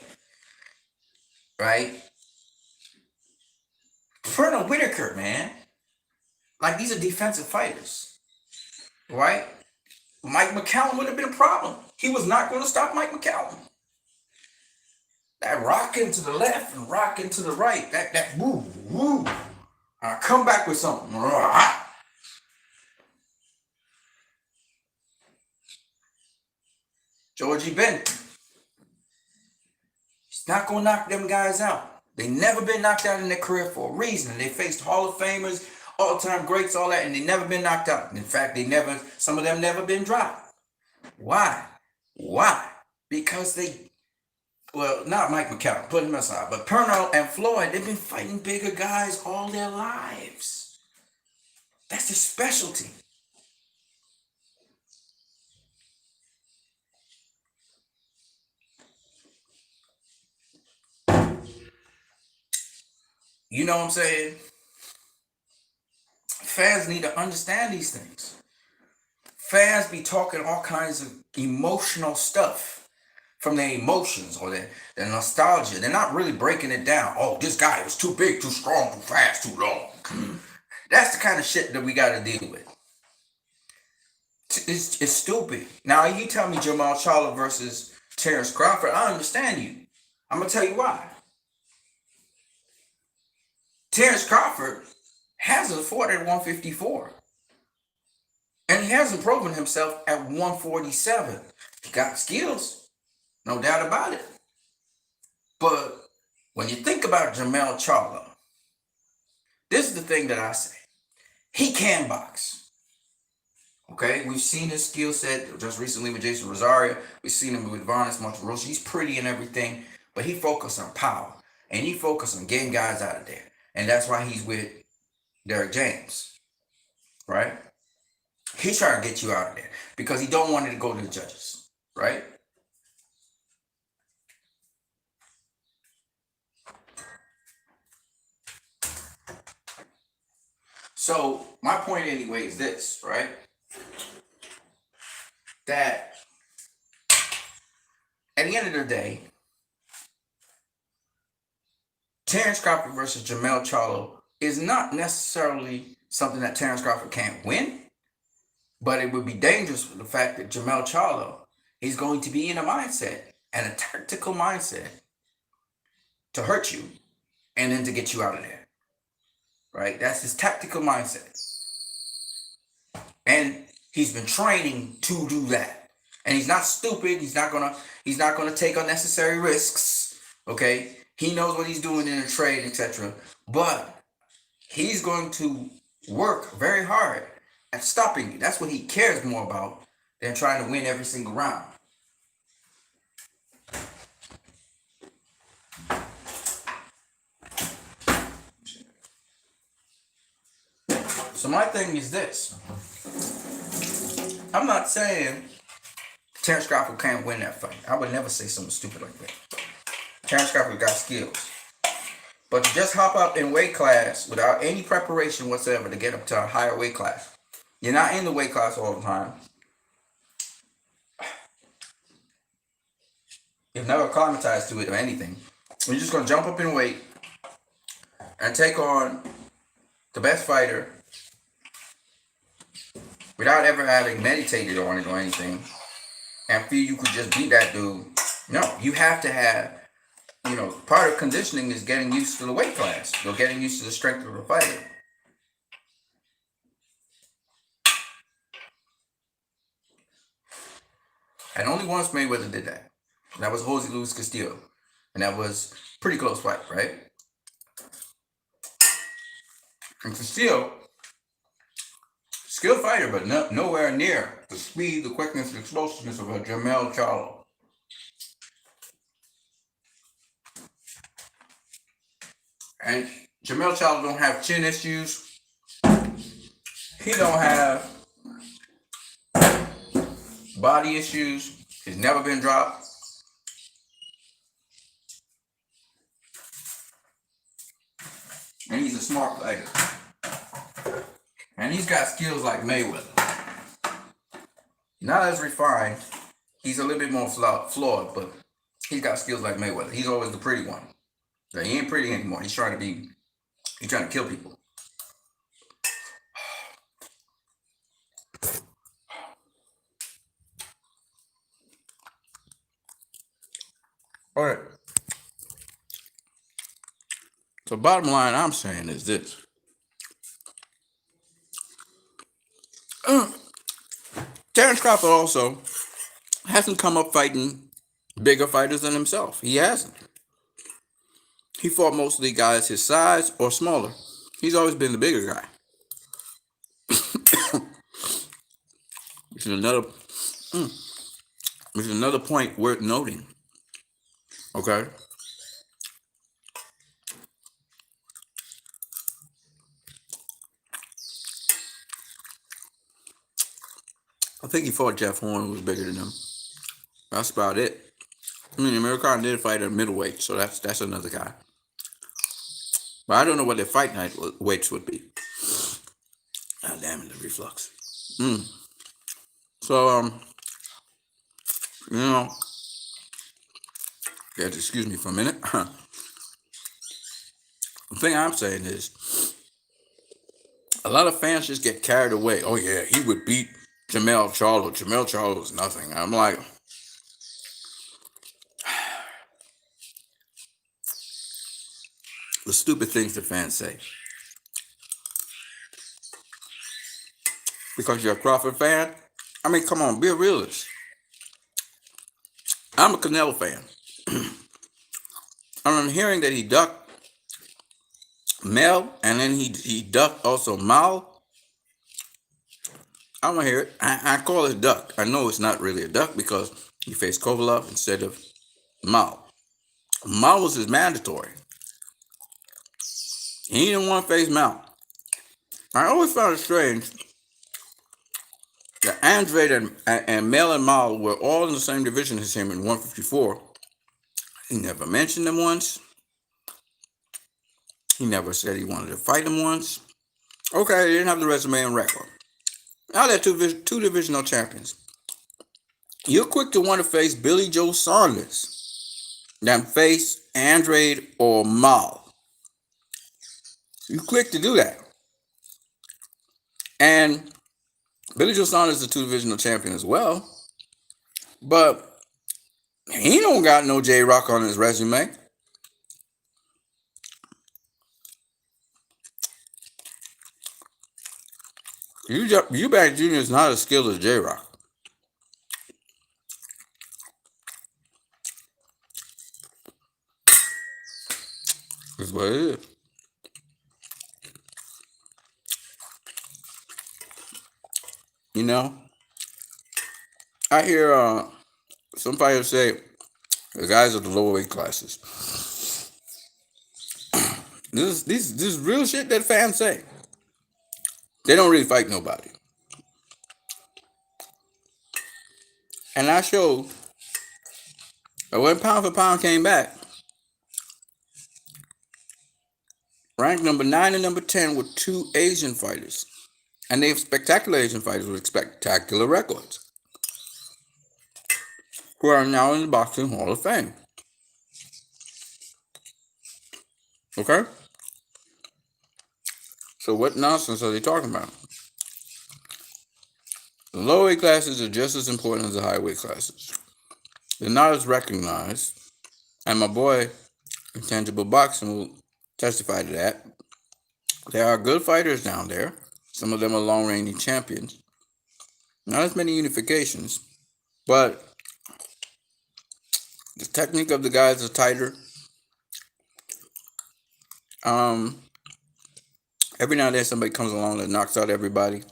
right? Pernell Whitaker, man. Like, these are defensive fighters, right? Mike McCallum would have been a problem. He was not going to stop Mike McCallum. That rocking to the left and rocking to the right, that woo, woo. Come back with something. Georgie Benton. He's not going to knock them guys out. They never been knocked out in their career for a reason. They faced Hall of Famers, all-time greats, all that, and they never been knocked out. In fact, some of them never been dropped. Why? Because not Mike McCallum, put him aside, but Pernell and Floyd, they've been fighting bigger guys all their lives. That's their specialty. You know what I'm saying? Fans need to understand these things. Fans be talking all kinds of emotional stuff from their emotions or their nostalgia. They're not really breaking it down. Oh, this guy was too big, too strong, too fast, too long. That's the kind of shit that we got to deal with. It's stupid. Now, you tell me Jermall Charlo versus Terrence Crawford, I understand you. I'm going to tell you why. Terrence Crawford hasn't fought at 154. And he hasn't proven himself at 147. He got skills, no doubt about it. But when you think about Jermall Charlo, this is the thing that I say. He can box. Okay, we've seen his skill set just recently with Jason Rosario. We've seen him with Varnes Monterosa. He's pretty and everything, but he focused on power. And he focused on getting guys out of there. And that's why he's with Derek James, right? He's trying to get you out of there because he don't want it to go to the judges, right? So my point anyway is this, right? That at the end of the day, Terrence Crawford versus Jermall Charlo is not necessarily something that Terrence Crawford can't win, but it would be dangerous for the fact that Jermall Charlo is going to be in a mindset and a tactical mindset to hurt you and then to get you out of there. right? That's his tactical mindset. And he's been training to do that. And he's not stupid. He's not gonna take unnecessary risks. Okay? He knows what he's doing in a trade, etc. But he's going to work very hard at stopping you. That's what he cares more about than trying to win every single round. So my thing is this. I'm not saying Terrence Crawford can't win that fight. I would never say something stupid like that. Terrence Crawford got skills. But to just hop up in weight class without any preparation whatsoever to get up to a higher weight class. You're not in the weight class all the time. You've never acclimatized to it or anything. You're just going to jump up in weight and take on the best fighter without ever having meditated on it or anything and feel you could just beat that dude. No, you have to have, part of conditioning is getting used to the weight class or getting used to the strength of the fighter. And only once Mayweather did that. And that was Jose Luis Castillo. And that was a pretty close fight, right? And Castillo, skilled fighter, but nowhere near the speed, the quickness, the explosiveness of a Jermell Charlo. And Jermell Charlo don't have chin issues. He don't have body issues. He's never been dropped. And he's a smart fighter. And he's got skills like Mayweather. Not as refined. He's a little bit more flawed, but he's got skills like Mayweather. He's always the pretty one. He ain't pretty anymore. He's trying to kill people. All right. So bottom line I'm saying is this. Terrence Crawford also hasn't come up fighting bigger fighters than himself. He hasn't. He fought mostly guys his size or smaller. He's always been the bigger guy. Which is another point worth noting. Okay? I think he fought Jeff Horn, who was bigger than him. That's about it. I mean, American did fight at middleweight, so that's another guy. But I don't know what their fight night weights would be. Ah, damn it, the reflux. So, you have to excuse me for a minute. The thing I'm saying is, a lot of fans just get carried away. Oh yeah, he would beat Jermell Charlo. Jermell Charlo is nothing. I'm like, the stupid things the fans say. Because you're a Crawford fan? I mean, come on, be a realist. I'm a Canelo fan. I'm hearing that he ducked Mel, and then he ducked also Mal. I want to hear it. I call it duck. I know it's not really a duck because he faced Kovalev instead of Mal. Mal was his mandatory. He didn't want to face Mal. I always found it strange that Andrade and Mel and Mal were all in the same division as him in 154. He never mentioned them once. He never said he wanted to fight him once. Okay, they didn't have the resume and record. Now they're two divisional champions. You're quick to want to face Billy Joe Saunders than face Andrade or Mal. You're quick to do that. And Billy Joe Saunders is a two divisional champion as well. But he don't got no J-Rock on his resume. Eubank Jr. is not as skilled as J Rock. That's what it is. You know, I hear some fighters say the guys of the lower weight classes. This is real shit that fans say. They don't really fight nobody. And I showed that when pound for pound came back, ranked number 9 and number 10 were two Asian fighters. And they have spectacular Asian fighters with spectacular records, who are now in the Boxing Hall of Fame. Okay? So what nonsense are they talking about? The low weight classes are just as important as the high weight classes. They're not as recognized, and my boy, Intangible Boxing, will testify to that. There are good fighters down there. Some of them are long-reigning champions. Not as many unifications, but the technique of the guys is tighter. Every now and then somebody comes along that knocks out everybody.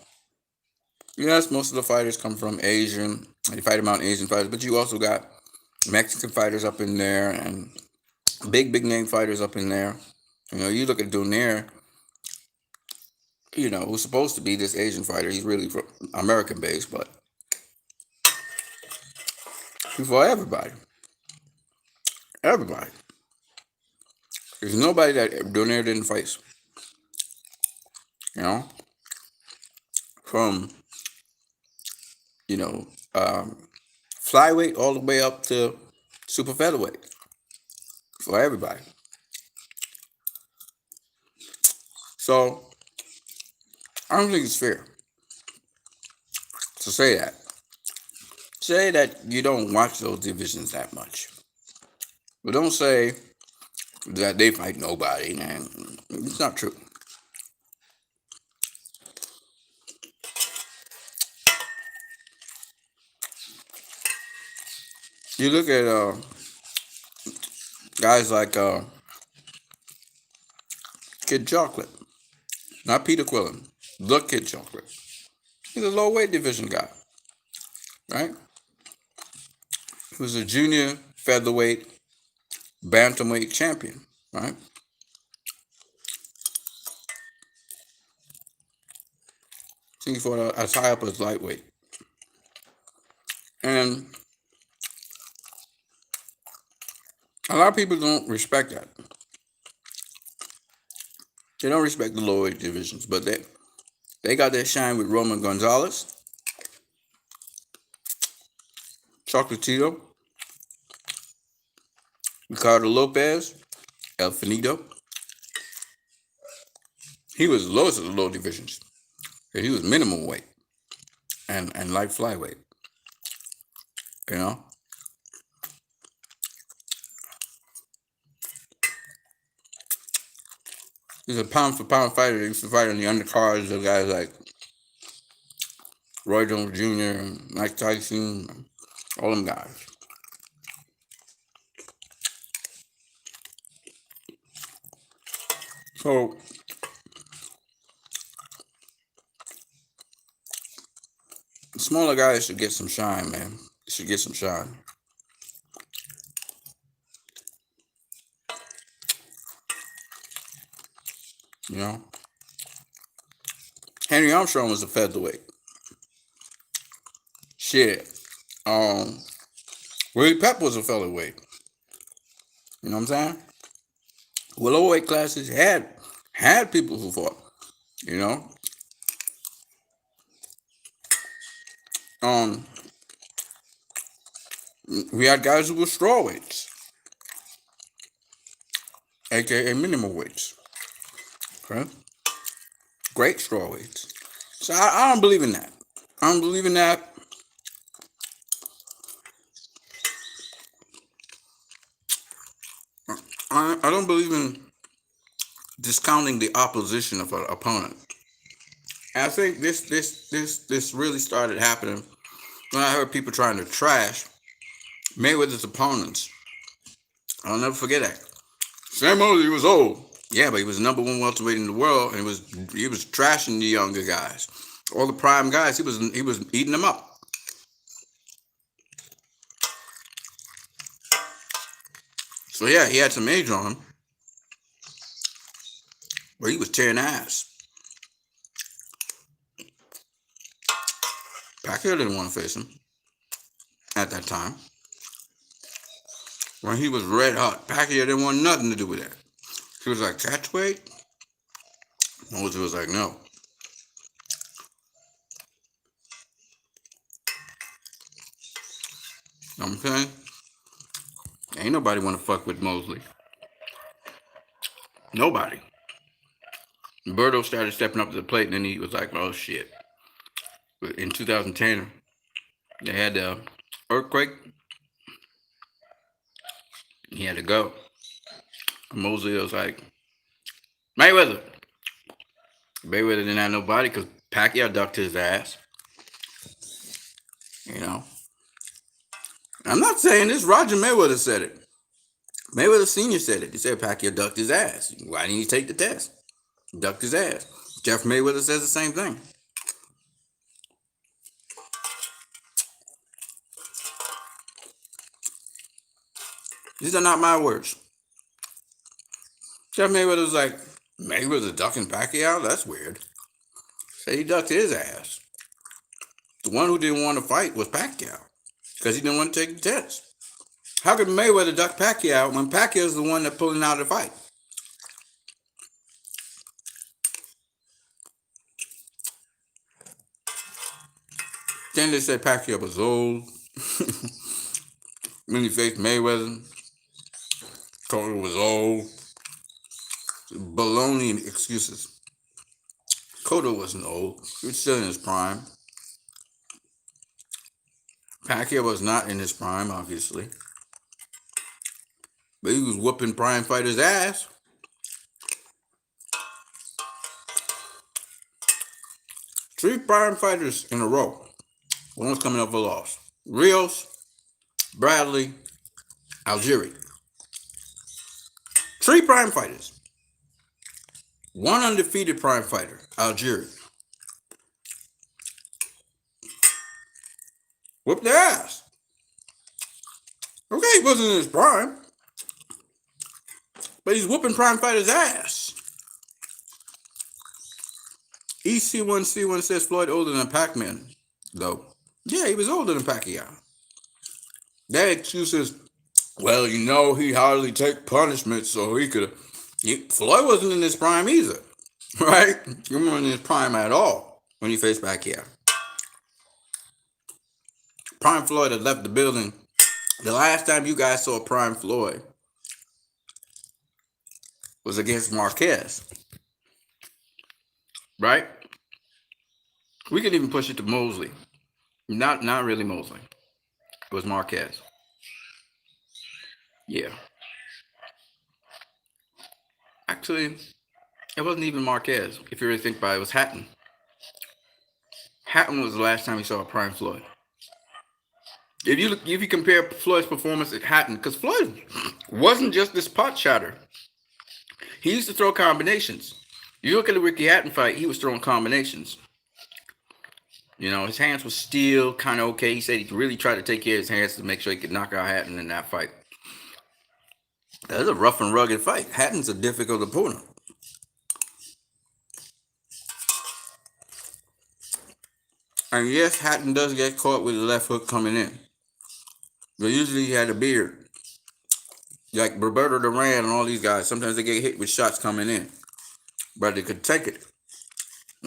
Yes, most of the fighters come from Asian. They fight among Asian fighters, but you also got Mexican fighters up in there and big name fighters up in there. You look at Donaire, who's supposed to be this Asian fighter. He's really from American based, but he fought everybody. Everybody. There's nobody that Donaire didn't face. From flyweight all the way up to super featherweight for everybody. So I don't think it's fair to say that. Say that you don't watch those divisions that much, but don't say that they fight nobody, man. It's not true. You look at guys like Kid Chocolate, not Peter Quillen, the Kid Chocolate. He's a low weight division guy, right? He was a junior featherweight, bantamweight champion, right? I think he fought as high up as lightweight. And a lot of people don't respect that. They don't respect the lower weight divisions, but they got their shine with Roman Gonzalez, Chocolatito, Ricardo Lopez, El Finito. He was the lowest of the low divisions. He was minimum weight and light flyweight. He's a pound for pound fighter. He used to fight on the undercards of guys like Roy Jones Jr., Mike Tyson, all them guys. So smaller guys should get some shine, man. Should get some shine. Henry Armstrong was a featherweight. Shit. Willie Pep was a featherweight. You know what I'm saying? Well, lower weight classes had people who fought. We had guys who were strawweights, aka minimum weights. Okay? Great strawweights. So I don't believe in that. I don't believe in that. I don't believe in discounting the opposition of an opponent. And I think this really started happening when I heard people trying to trash Mayweather's opponents. I'll never forget that. Sam Mosley was old. Yeah, but he was the number one welterweight in the world, and he was trashing the younger guys. All the prime guys, he was eating them up. So yeah, he had some age on him, but he was tearing ass. Pacquiao didn't want to face him at that time. When he was red hot, Pacquiao didn't want nothing to do with that. He was like, catchweight? Mosley was like, no. You know what I'm saying? Ain't nobody want to fuck with Mosley. Nobody. Berto started stepping up to the plate, and then he was like, oh shit. In 2010, they had the earthquake. He had to go. Mosley was like, Mayweather. Mayweather didn't have nobody because Pacquiao ducked his ass. You know? I'm not saying this. Roger Mayweather said it. Mayweather Sr. said it. He said Pacquiao ducked his ass. Why didn't he take the test? Ducked his ass. Jeff Mayweather says the same thing. These are not my words. Jeff Mayweather was like, Mayweather ducking Pacquiao? That's weird. Said he ducked his ass. The one who didn't want to fight was Pacquiao because he didn't want to take the test. How could Mayweather duck Pacquiao when Pacquiao's the one that pulling out the fight? Then they said Pacquiao was old. When he faced Mayweather, Cotto was old. Baloney excuses. Cotto wasn't old. He was still in his prime. Pacquiao was not in his prime, obviously. But he was whooping prime fighters' ass. Three prime fighters in a row. One was coming up for a loss. Rios, Bradley, Algieri. Three prime fighters. One undefeated prime fighter, Algieri. Whooped their ass. Okay, he wasn't in his prime. But he's whooping prime fighters' ass. EC1C1 says Floyd older than Pac-Man, though. Yeah, he was older than Pacquiao. That excuse is, well, you know, he hardly take punishment, so he could. Floyd wasn't in his prime either, right? He wasn't in his prime at all when he faced Pacquiao. Prime Floyd had left the building. The last time you guys saw Prime Floyd was against Marquez, right? We could even push it to Mosley. Not really Mosley. It was Marquez. Yeah. Actually, it wasn't even Marquez. If you really think about it, it was Hatton. Hatton was the last time we saw Prime Floyd. If you compare Floyd's performance at Hatton, because Floyd wasn't just this pot shotter. He used to throw combinations. You look at the Ricky Hatton fight, he was throwing combinations. You know, his hands were still kind of okay. He said he really tried to take care of his hands to make sure he could knock out Hatton in that fight. That's a rough and rugged fight. Hatton's a difficult opponent. And yes, Hatton does get caught with the left hook coming in. But usually he had a beard. Like Roberto Duran and all these guys, sometimes they get hit with shots coming in. But they could take it.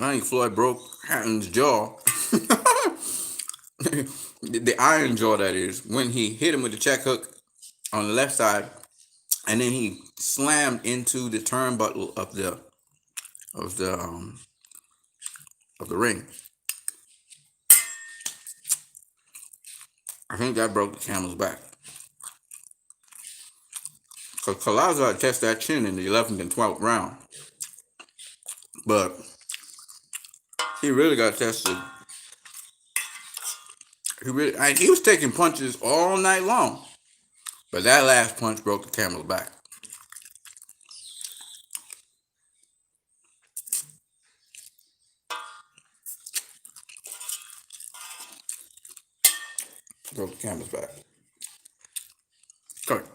I think Floyd broke Hatton's jaw. The iron jaw, that is, when he hit him with the check hook on the left side, and then he slammed into the turnbuckle of the ring. I think that broke the camel's back. Because Collazo had tested that chin in the 11th and 12th round. But He really got tested. He was taking punches all night long, but that last punch broke the camel's back. Broke the camel's back.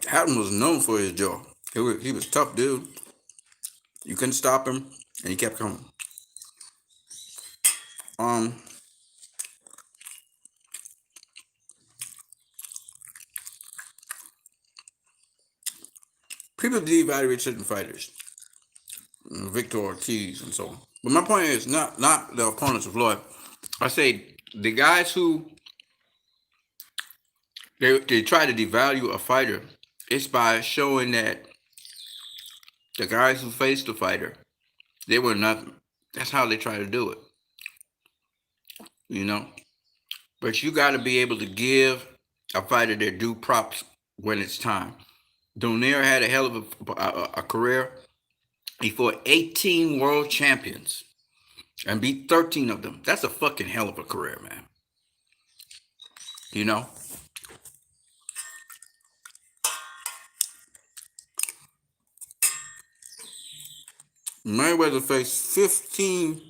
Hatton was known for his jaw. He was a tough dude. You couldn't stop him, and he kept coming. People devalue certain fighters, Victor Ortiz and so on. But my point is not the opponents of Floyd. I say the guys who they try to devalue a fighter. It's by showing that the guys who faced the fighter, they were nothing. That's how they try to do it. You know? But you got to be able to give a fighter their due props when it's time. Donaire had a hell of a career. He fought 18 world champions and beat 13 of them. That's a fucking hell of a career, man. You know? Mayweather faced 15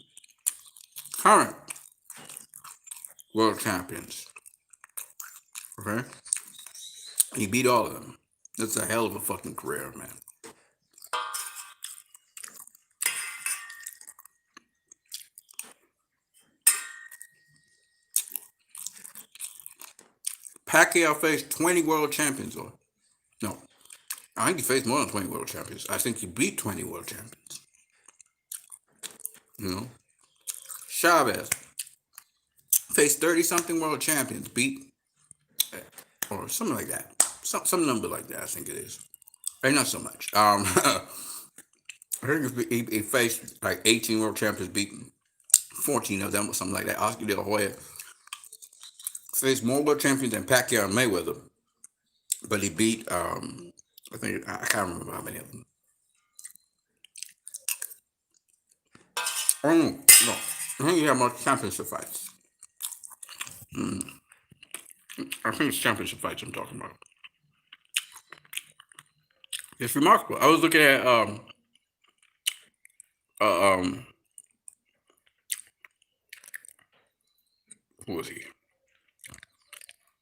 current world champions. Okay? He beat all of them. That's a hell of a fucking career, man. Pacquiao faced 20 world champions, or no, I think he faced more than 20 world champions. I think he beat 20 world champions. You know, Chavez faced 30-something world champions, beat, or something like that. Some number like that, I think it is. Hey, not so much. I think he faced like 18 world champions, beaten 14 of them or something like that. Oscar De La Hoya faced more world champions than Pacquiao and Mayweather, but he beat, I can't remember how many of them. Oh, no. I think he had more championship fights. I think it's championship fights I'm talking about. It's remarkable. I was looking at who was he?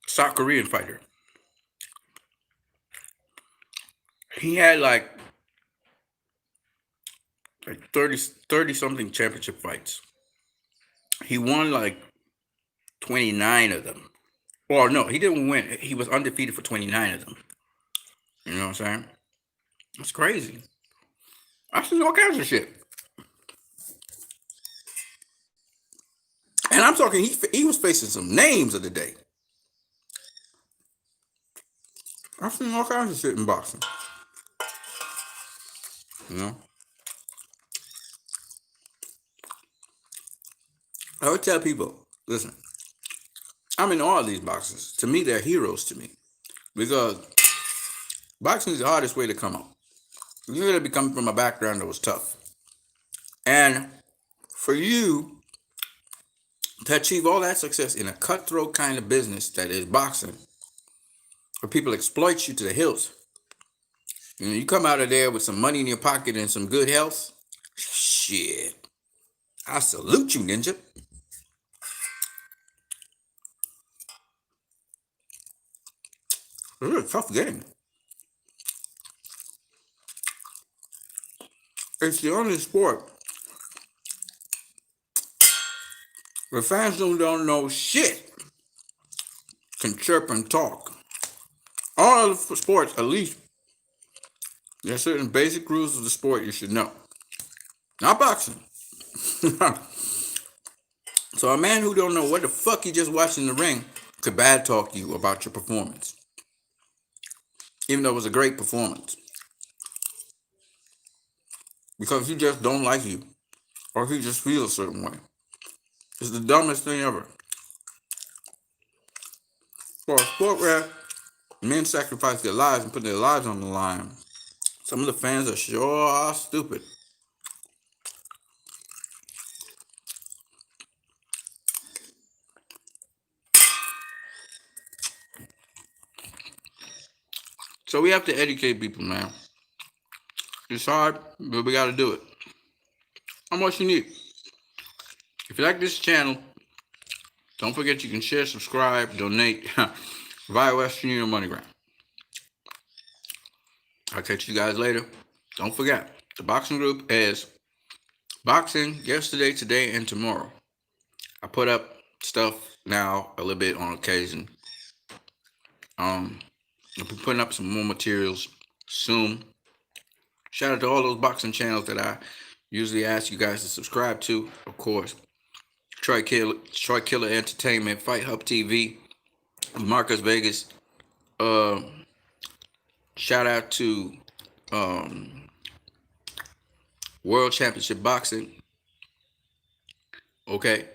South Korean fighter. He had like 30 something championship fights. He won like 29 of them. Well, no, he didn't win. He was undefeated for 29 of them. You know what I'm saying? That's crazy. I've seen all kinds of shit. And I'm talking, he was facing some names of the day. I've seen all kinds of shit in boxing. You know? I would tell people, listen, I'm in all of these boxers. To me, they're heroes to me. Because boxing is the hardest way to come up. You gotta be coming from a background that was tough. And for you to achieve all that success in a cutthroat kind of business that is boxing, where people exploit you to the hilt, you know, you come out of there with some money in your pocket and some good health, shit, I salute you, ninja. It's a tough game. It's the only sport where fans who don't know shit can chirp and talk. All other sports, at least, there are certain basic rules of the sport you should know. Not boxing. So a man who don't know what the fuck he just watched in the ring could bad talk you about your performance. Even though it was a great performance. Because he just don't like you. Or he just feels a certain way. It's the dumbest thing ever. For a sport where men sacrifice their lives and put their lives on the line, some of the fans are sure stupid. So we have to educate people, man. It's hard, but we got to do it. How much you need? If you like this channel, don't forget you can share, subscribe, donate via Western Union MoneyGram. I'll catch you guys later. Don't forget, the boxing group is boxing yesterday, today, and tomorrow. I put up stuff now a little bit on occasion. I'll be putting up some more materials soon. Shout out to all those boxing channels that I usually ask you guys to subscribe to. Of course, Troy Killer Entertainment, Fight Hub TV, Marcus Vegas. Shout out to World Championship Boxing. Okay.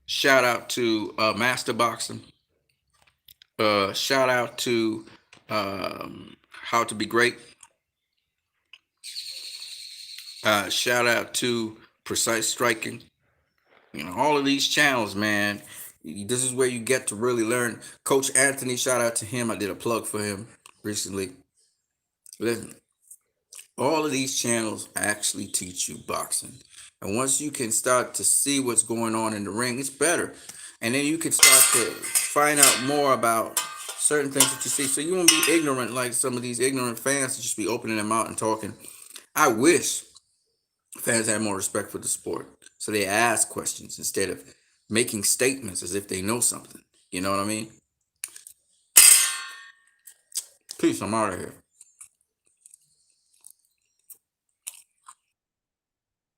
Shout out to Master Boxing. Shout out to How to Be Great. Shout out to Precise Striking. You know, all of these channels, man. This is where you get to really learn. Coach Anthony, shout out to him. I did a plug for him recently. Listen, all of these channels actually teach you boxing. And once you can start to see what's going on in the ring, it's better. And then you can start to find out more about certain things that you see. So you won't be ignorant like some of these ignorant fans that just be opening their mouth and talking. I wish fans had more respect for the sport. So they ask questions instead of making statements as if they know something. You know what I mean? Peace, I'm out of here.